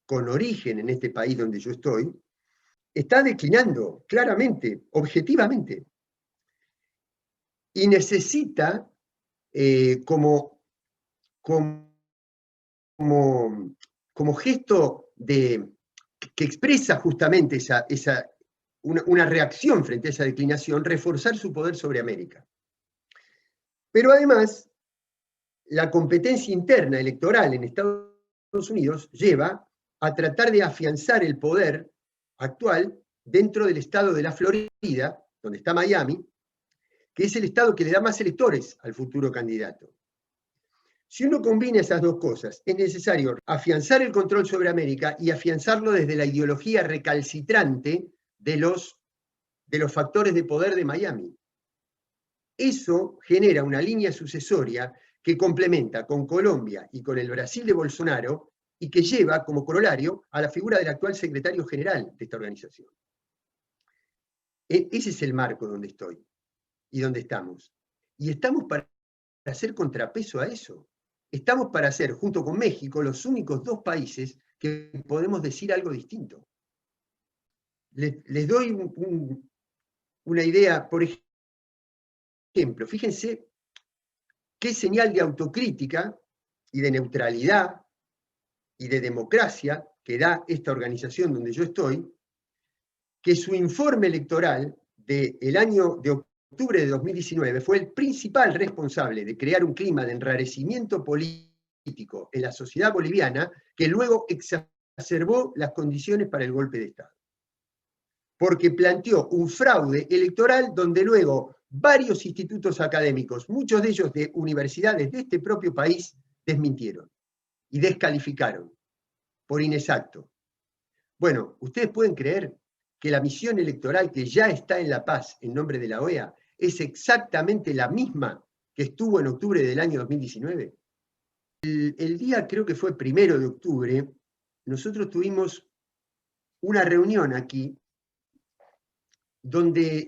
con origen en este país donde yo estoy, está declinando claramente, objetivamente. Y necesita, como gesto que expresa justamente una reacción frente a esa declinación, reforzar su poder sobre América. Pero además, la competencia interna electoral en Estados Unidos lleva a tratar de afianzar el poder actual dentro del estado de la Florida, donde está Miami, que es el estado que le da más electores al futuro candidato. Si uno combina esas dos cosas, es necesario afianzar el control sobre América y afianzarlo desde la ideología recalcitrante de los factores de poder de Miami. Eso genera una línea sucesoria que complementa con Colombia y con el Brasil de Bolsonaro y que lleva como corolario a la figura del actual secretario general de esta organización. Ese es el marco donde estoy y donde estamos. Y estamos para hacer contrapeso a eso. Estamos para ser, junto con México, los únicos dos países que podemos decir algo distinto. Les doy una idea, por ejemplo, fíjense qué señal de autocrítica y de neutralidad y de democracia que da esta organización donde yo estoy, que su informe electoral del año de octubre de 2019 fue el principal responsable de crear un clima de enrarecimiento político en la sociedad boliviana que luego exacerbó las condiciones para el golpe de Estado. Porque planteó un fraude electoral donde luego varios institutos académicos, muchos de ellos de universidades de este propio país, desmintieron y descalificaron por inexacto. Bueno, ustedes pueden creer que la misión electoral que ya está en La Paz en nombre de la OEA es exactamente la misma que estuvo en octubre del año 2019. El día, creo que fue 1 de octubre, nosotros tuvimos una reunión aquí donde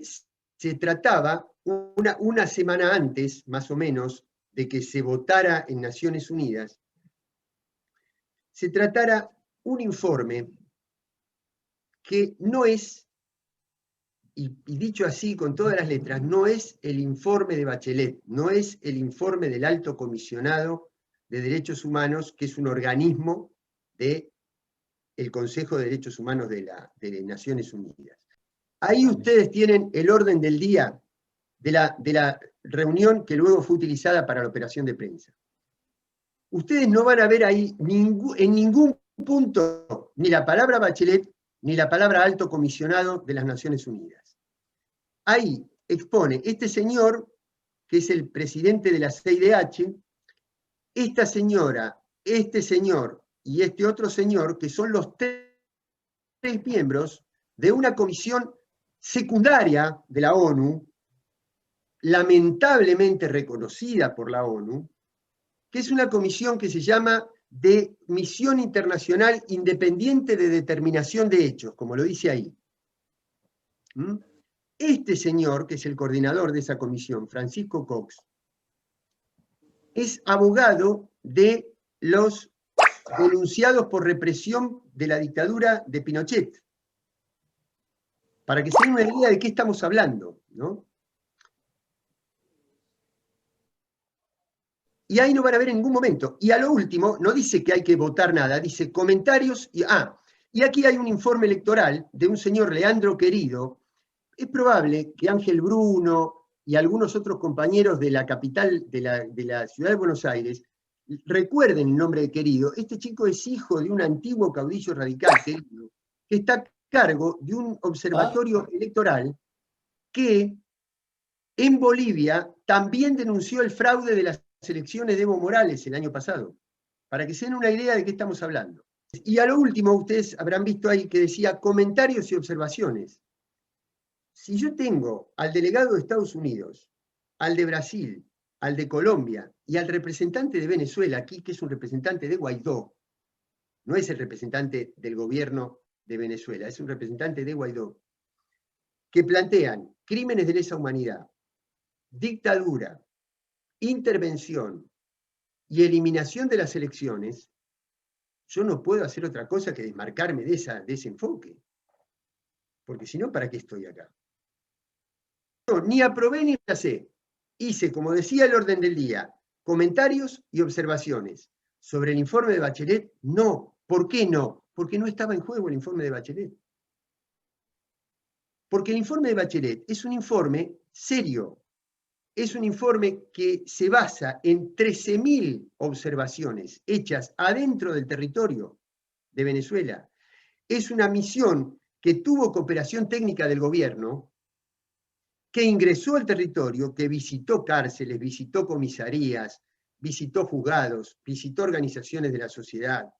se trataba, una semana antes, más o menos, de que se votara en Naciones Unidas, se tratara un informe que no es, y dicho así con todas las letras, no es el informe de Bachelet, no es el informe del Alto Comisionado de Derechos Humanos, que es un organismo de el Consejo de Derechos Humanos de Naciones Unidas. Ahí ustedes tienen el orden del día de la reunión que luego fue utilizada para la operación de prensa. Ustedes no van a ver ahí en ningún punto ni la palabra Bachelet ni la palabra alto comisionado de las Naciones Unidas. Ahí expone este señor, que es el presidente de la CIDH, esta señora, este señor y este otro señor, que son los tres miembros de una comisión secundaria de la ONU, lamentablemente reconocida por la ONU, que es una comisión que se llama de Misión Internacional Independiente de Determinación de Hechos, como lo dice ahí. Este señor, que es el coordinador de esa comisión, Francisco Cox, es abogado de los denunciados por represión de la dictadura de Pinochet. Para que se den una idea de qué estamos hablando, ¿no? Y ahí no van a ver en ningún momento. Y a lo último, no dice que hay que votar nada, dice comentarios y aquí hay un informe electoral de un señor Leandro Querido. Es probable que Ángel Bruno y algunos otros compañeros de la capital, de la ciudad de Buenos Aires, recuerden el nombre de Querido. Este chico es hijo de un antiguo caudillo radical, Querido, que está a cargo de un observatorio electoral que en Bolivia también denunció el fraude de las elecciones de Evo Morales el año pasado, para que se den una idea de qué estamos hablando. Y a lo último, ustedes habrán visto ahí que decía comentarios y observaciones. Si yo tengo al delegado de Estados Unidos, al de Brasil, al de Colombia y al representante de Venezuela aquí, que es un representante de Guaidó, no es el representante del gobierno de Venezuela, es un representante de Guaidó, que plantean crímenes de lesa humanidad, dictadura, intervención y eliminación de las elecciones, yo no puedo hacer otra cosa que desmarcarme de ese enfoque. Porque si no, ¿para qué estoy acá? No, ni aprobé ni rechacé. Hice, como decía el orden del día, comentarios y observaciones. Sobre el informe de Bachelet, no. ¿Por qué no? Porque no estaba en juego el informe de Bachelet. Porque el informe de Bachelet es un informe serio. Es un informe que se basa en 13.000 observaciones hechas adentro del territorio de Venezuela. Es una misión que tuvo cooperación técnica del gobierno, que ingresó al territorio, que visitó cárceles, visitó comisarías, visitó juzgados, visitó organizaciones de la sociedad,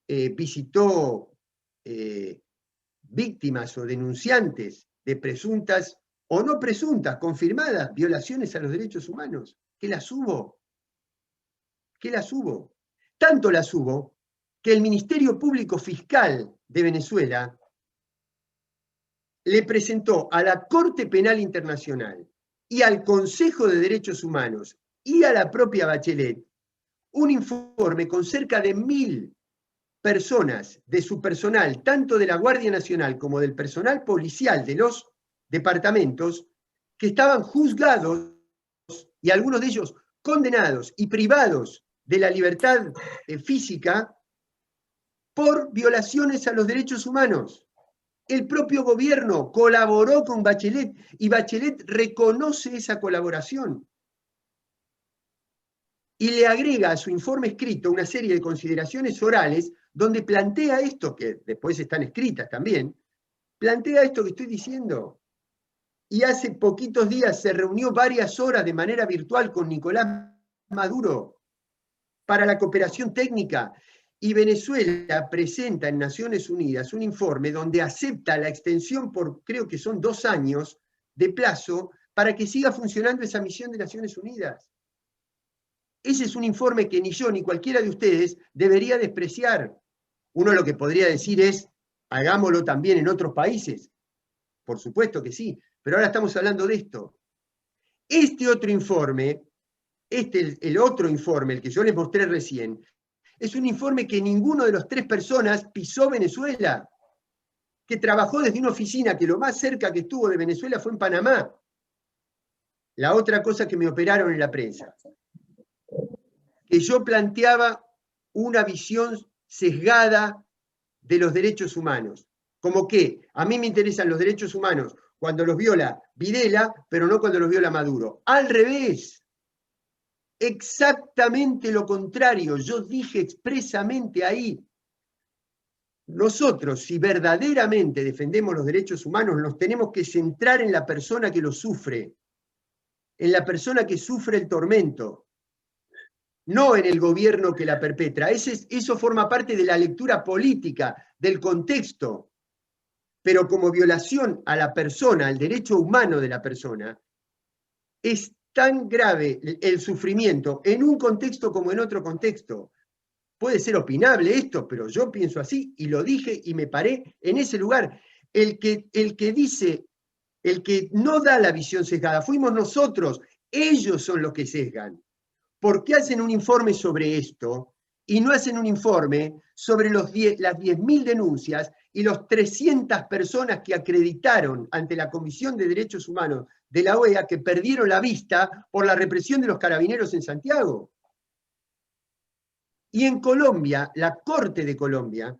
visitó víctimas o denunciantes de presuntas o no presuntas, confirmadas, violaciones a los derechos humanos, que las hubo. Que las hubo. Tanto las hubo que el Ministerio Público Fiscal de Venezuela le presentó a la Corte Penal Internacional y al Consejo de Derechos Humanos y a la propia Bachelet un informe con cerca de 1.000 personas de su personal, tanto de la Guardia Nacional como del personal policial de los departamentos, que estaban juzgados y algunos de ellos condenados y privados de la libertad física por violaciones a los derechos humanos. El propio gobierno colaboró con Bachelet y Bachelet reconoce esa colaboración y le agrega a su informe escrito una serie de consideraciones orales donde plantea esto, que después están escritas también, plantea esto que estoy diciendo. Y hace poquitos días se reunió varias horas de manera virtual con Nicolás Maduro para la cooperación técnica, y Venezuela presenta en Naciones Unidas un informe donde acepta la extensión por, creo que son 2 años de plazo, para que siga funcionando esa misión de Naciones Unidas. Ese es un informe que ni yo ni cualquiera de ustedes debería despreciar. Uno lo que podría decir es, hagámoslo también en otros países. Por supuesto que sí, pero ahora estamos hablando de esto. Este otro informe, el otro informe, el que yo les mostré recién, es un informe que ninguno de las 3 personas pisó Venezuela, que trabajó desde una oficina que lo más cerca que estuvo de Venezuela fue en Panamá. La otra cosa que me operaron en la prensa, que yo planteaba una visión sesgada de los derechos humanos. Como que a mí me interesan los derechos humanos cuando los viola Videla, pero no cuando los viola Maduro. Al revés. Exactamente lo contrario. Yo dije expresamente ahí. Nosotros, si verdaderamente defendemos los derechos humanos, nos tenemos que centrar en la persona que los sufre, en la persona que sufre el tormento, no en el gobierno que la perpetra. Eso forma parte de la lectura política, del contexto. Pero como violación a la persona, al derecho humano de la persona, es tan grave el sufrimiento en un contexto como en otro contexto. Puede ser opinable esto, pero yo pienso así y lo dije y me paré en ese lugar. El que dice, el que no da la visión sesgada, fuimos nosotros, ellos son los que sesgan. ¿Por qué hacen un informe sobre esto y no hacen un informe sobre las 10.000 denuncias y los 300 personas que acreditaron ante la Comisión de Derechos Humanos de la OEA que perdieron la vista por la represión de los carabineros en Santiago? Y en Colombia, la Corte de Colombia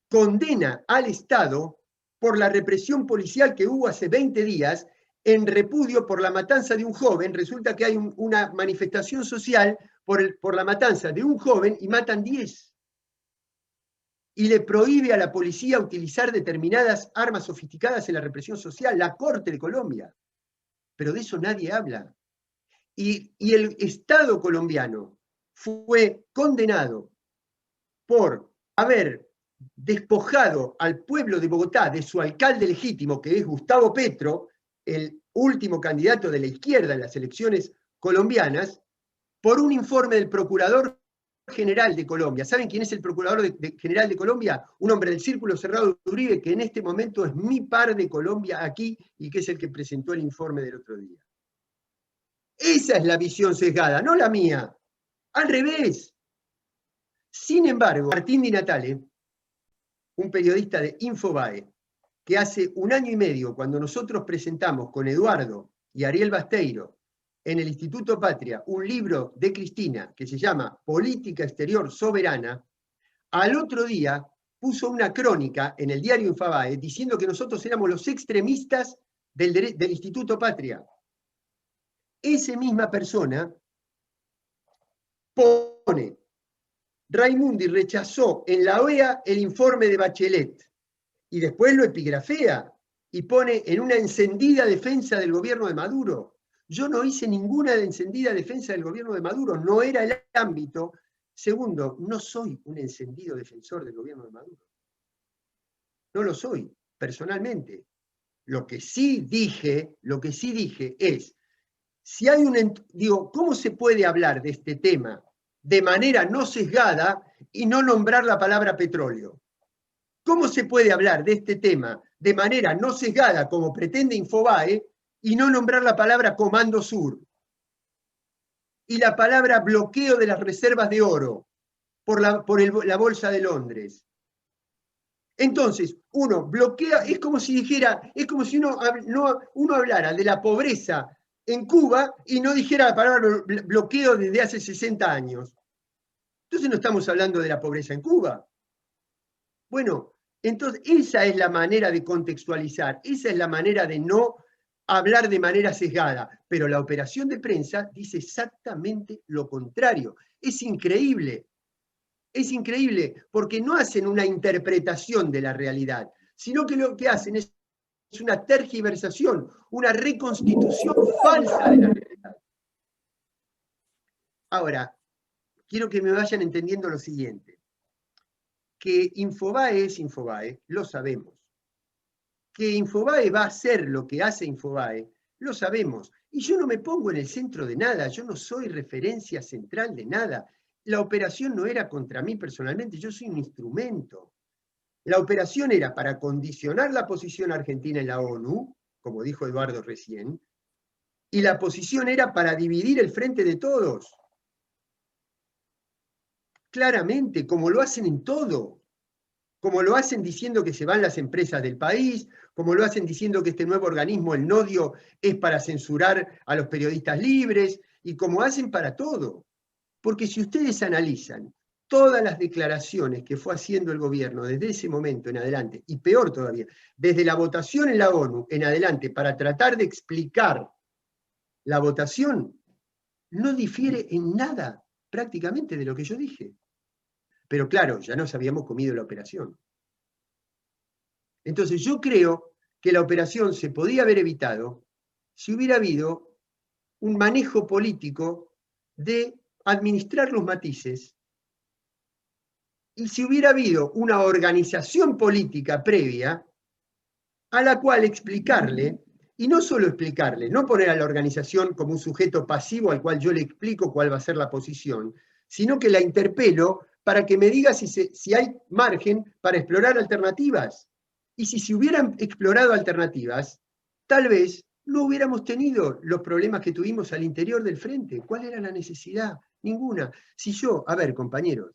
condena al Estado por la represión policial que hubo hace 20 días en repudio por la matanza de un joven. Resulta que hay una manifestación social por la matanza de un joven y matan 10. Y le prohíbe a la policía utilizar determinadas armas sofisticadas en la represión social, la Corte de Colombia. Pero de eso nadie habla. Y el Estado colombiano fue condenado por haber despojado al pueblo de Bogotá de su alcalde legítimo, que es Gustavo Petro, el último candidato de la izquierda en las elecciones colombianas, por un informe del Procurador General de Colombia. ¿Saben quién es el Procurador General de Colombia? Un hombre del Círculo Cerrado de Uribe, que en este momento es mi par de Colombia aquí y que es el que presentó el informe del otro día. Esa es la visión sesgada, no la mía. Al revés. Sin embargo, Martín Di Natale, un periodista de Infobae, que hace 1 año y medio, cuando nosotros presentamos con Eduardo y Ariel Basteiro en el Instituto Patria un libro de Cristina que se llama Política Exterior Soberana, al otro día puso una crónica en el diario Infobae diciendo que nosotros éramos los extremistas del Instituto Patria. Esa misma persona pone: Raimundi rechazó en la OEA el informe de Bachelet, y después lo epigrafea y pone en una encendida defensa del gobierno de Maduro. Yo no hice ninguna encendida defensa del gobierno de Maduro, no era el ámbito. Segundo, no soy un encendido defensor del gobierno de Maduro. No lo soy, personalmente. Lo que sí dije es, si hay ¿cómo se puede hablar de este tema de manera no sesgada y no nombrar la palabra petróleo? ¿Cómo se puede hablar de este tema de manera no sesgada, como pretende Infobae, y no nombrar la palabra Comando Sur? Y la palabra bloqueo de las reservas de oro por la Bolsa de Londres. Entonces, uno bloquea, es como si uno hablara de la pobreza en Cuba y no dijera la palabra bloqueo desde hace 60 años. Entonces no estamos hablando de la pobreza en Cuba. Bueno, entonces esa es la manera de contextualizar, esa es la manera de no hablar de manera sesgada, pero la operación de prensa dice exactamente lo contrario. Es increíble, porque no hacen una interpretación de la realidad, sino que lo que hacen es una tergiversación, una reconstitución falsa de la realidad. Ahora, quiero que me vayan entendiendo lo siguiente. Que Infobae es Infobae, lo sabemos. Que Infobae va a hacer lo que hace Infobae, lo sabemos. Y yo no me pongo en el centro de nada, yo no soy referencia central de nada. La operación no era contra mí personalmente, yo soy un instrumento. La operación era para condicionar la posición argentina en la ONU, como dijo Eduardo recién, y la posición era para dividir el frente de todos. Claramente, como lo hacen en todo. Como lo hacen diciendo que se van las empresas del país, como lo hacen diciendo que este nuevo organismo, el Nodio, es para censurar a los periodistas libres, y como hacen para todo. Porque si ustedes analizan todas las declaraciones que fue haciendo el gobierno desde ese momento en adelante, y peor todavía, desde la votación en la ONU en adelante, para tratar de explicar la votación, no difiere en nada prácticamente de lo que yo dije. Pero claro, ya nos habíamos comido la operación. Entonces yo creo que la operación se podía haber evitado si hubiera habido un manejo político de administrar los matices y si hubiera habido una organización política previa a la cual explicarle, y no solo explicarle, no poner a la organización como un sujeto pasivo al cual yo le explico cuál va a ser la posición, sino que la interpelo para que me diga si hay margen para explorar alternativas. Y si se hubieran explorado alternativas, tal vez no hubiéramos tenido los problemas que tuvimos al interior del frente. ¿Cuál era la necesidad? Ninguna. Si yo, a ver, compañeros,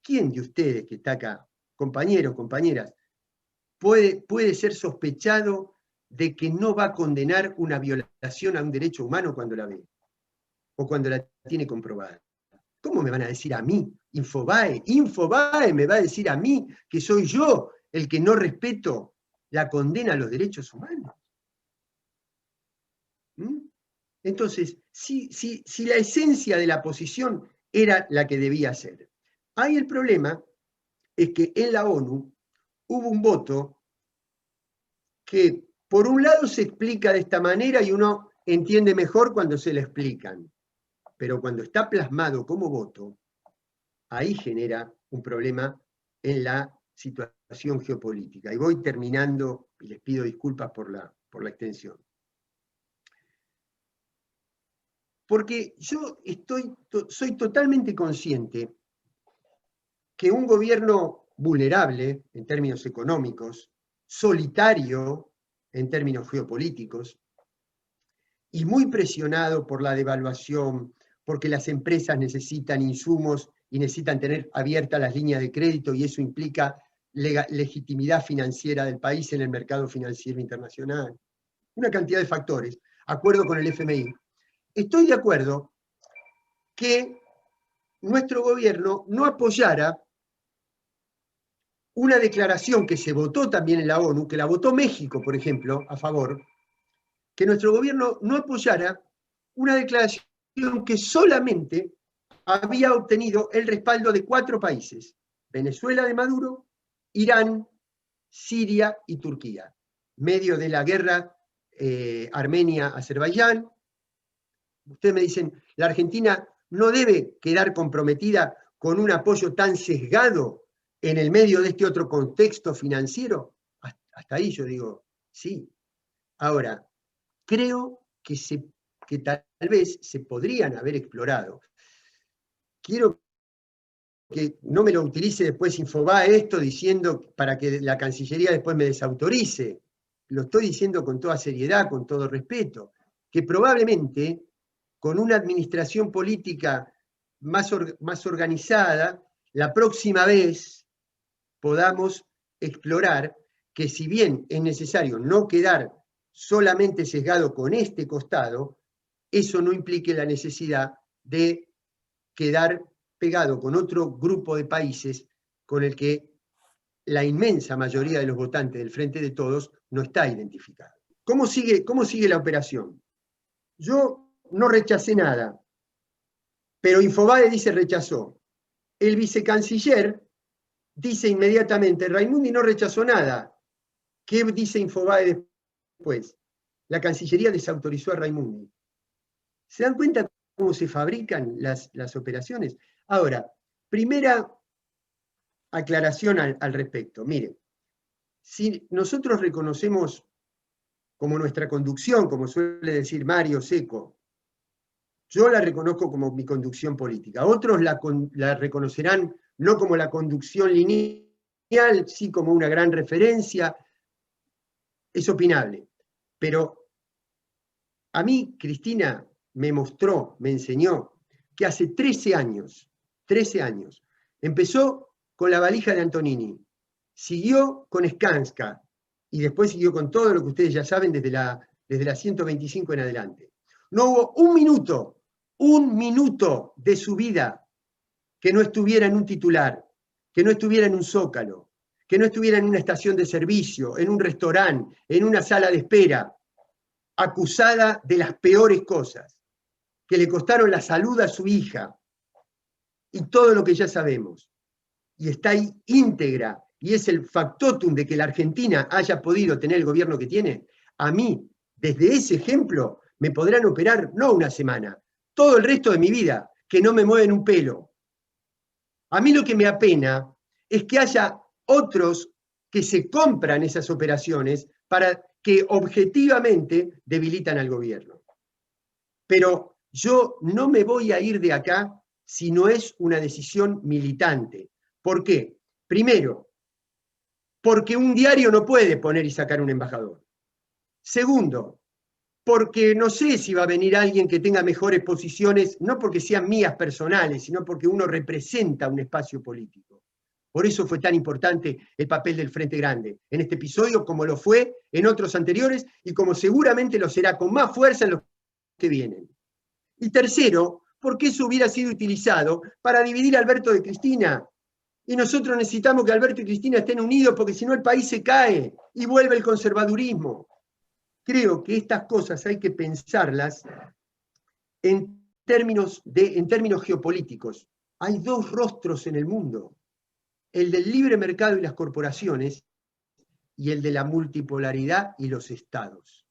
¿quién de ustedes que está acá, compañeros, compañeras, puede ser sospechado de que no va a condenar una violación a un derecho humano cuando la ve? O cuando la tiene comprobada. ¿Cómo me van a decir a mí? Infobae me va a decir a mí que soy yo el que no respeto la condena a los derechos humanos. ¿Mm? Entonces, si la esencia de la posición era la que debía ser. Ahí el problema es que en la ONU hubo un voto que por un lado se explica de esta manera y uno entiende mejor cuando se le explican, pero cuando está plasmado como voto, ahí genera un problema en la situación geopolítica. Y voy terminando, y les pido disculpas por la extensión. Porque yo soy totalmente consciente que un gobierno vulnerable en términos económicos, solitario en términos geopolíticos, y muy presionado por la devaluación, porque las empresas necesitan insumos y necesitan tener abiertas las líneas de crédito, y eso implica legitimidad financiera del país en el mercado financiero internacional. Una cantidad de factores. Acuerdo con el FMI. Estoy de acuerdo que nuestro gobierno no apoyara una declaración que se votó también en la ONU, que la votó México, por ejemplo, a favor, que nuestro gobierno no apoyara una declaración que solamente había obtenido el respaldo de 4 países: Venezuela de Maduro, Irán, Siria y Turquía, medio de la guerra Armenia-Azerbaiyán. Ustedes me dicen, la Argentina no debe quedar comprometida con un apoyo tan sesgado en el medio de este otro contexto financiero. Hasta ahí yo digo, sí. Ahora, creo que tal vez se podrían haber explorado. Quiero que no me lo utilice después Infobae esto diciendo para que la Cancillería después me desautorice. Lo estoy diciendo con toda seriedad, con todo respeto, que probablemente con una administración política más organizada, la próxima vez podamos explorar que si bien es necesario no quedar solamente sesgado con este costado, eso no implique la necesidad de quedar pegado con otro grupo de países con el que la inmensa mayoría de los votantes del Frente de Todos no está identificado. ¿Cómo sigue la operación? Yo no rechacé nada, pero Infobae dice rechazó. El vicecanciller dice inmediatamente, Raimundi no rechazó nada. ¿Qué dice Infobae después? La Cancillería desautorizó a Raimundi. ¿Se dan cuenta cómo se fabrican las operaciones? Ahora, primera aclaración al respecto. Miren, si nosotros reconocemos como nuestra conducción, como suele decir Mario Seco, yo la reconozco como mi conducción política. Otros la reconocerán no como la conducción lineal, sí como una gran referencia. Es opinable. Pero a mí, Cristina me mostró, me enseñó, que hace 13 años, empezó con la valija de Antonini, siguió con Skanska, y después siguió con todo lo que ustedes ya saben desde la 125 en adelante. No hubo un minuto de su vida que no estuviera en un titular, que no estuviera en un zócalo, que no estuviera en una estación de servicio, en un restaurante, en una sala de espera, acusada de las peores cosas, que le costaron la salud a su hija, y todo lo que ya sabemos. Y está ahí íntegra, y es el factotum de que la Argentina haya podido tener el gobierno que tiene. A mí, desde ese ejemplo, me podrán operar no una semana, todo el resto de mi vida, que no me mueven un pelo. A mí lo que me apena es que haya otros que se compran esas operaciones para que objetivamente debilitan al gobierno. Pero yo no me voy a ir de acá si no es una decisión militante. ¿Por qué? Primero, porque un diario no puede poner y sacar un embajador. Segundo, porque no sé si va a venir alguien que tenga mejores posiciones, no porque sean mías personales, sino porque uno representa un espacio político. Por eso fue tan importante el papel del Frente Grande en este episodio, como lo fue en otros anteriores, y como seguramente lo será con más fuerza en los que vienen. Y tercero, porque eso hubiera sido utilizado para dividir a Alberto de Cristina. Y nosotros necesitamos que Alberto y Cristina estén unidos, porque si no el país se cae y vuelve el conservadurismo. Creo que estas cosas hay que pensarlas en términos geopolíticos. Hay dos rostros en el mundo, el del libre mercado y las corporaciones, y el de la multipolaridad y los estados.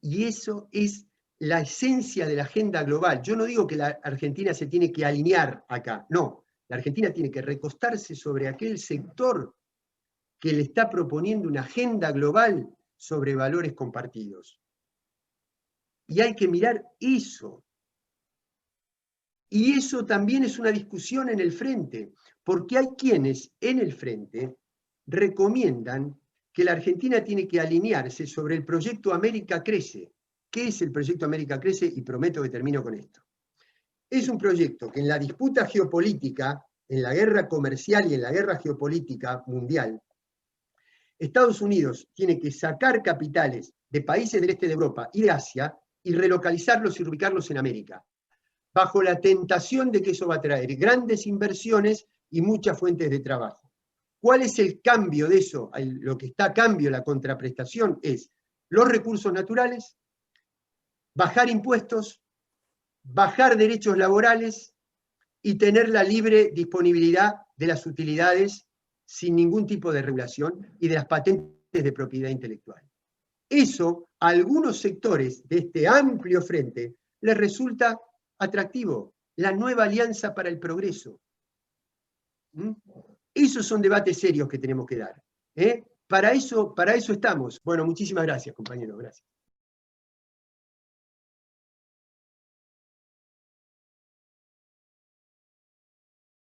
Y eso es la esencia de la agenda global. Yo no digo que la Argentina se tiene que alinear acá, no. La Argentina tiene que recostarse sobre aquel sector que le está proponiendo una agenda global sobre valores compartidos. Y hay que mirar eso. Y eso también es una discusión en el frente, porque hay quienes en el frente recomiendan que la Argentina tiene que alinearse sobre el proyecto América Crece. ¿Qué es el proyecto América Crece? Y prometo que termino con esto. Es un proyecto que en la disputa geopolítica, en la guerra comercial y en la guerra geopolítica mundial, Estados Unidos tiene que sacar capitales de países del este de Europa y de Asia y relocalizarlos y ubicarlos en América, bajo la tentación de que eso va a traer grandes inversiones y muchas fuentes de trabajo. ¿Cuál es el cambio de eso? Lo que está a cambio, la contraprestación, es los recursos naturales, bajar impuestos, bajar derechos laborales y tener la libre disponibilidad de las utilidades sin ningún tipo de regulación y de las patentes de propiedad intelectual. Eso a algunos sectores de este amplio frente les resulta atractivo, la nueva alianza para el progreso. Esos son debates serios que tenemos que dar. Para eso estamos. Bueno, muchísimas gracias, compañeros. Gracias.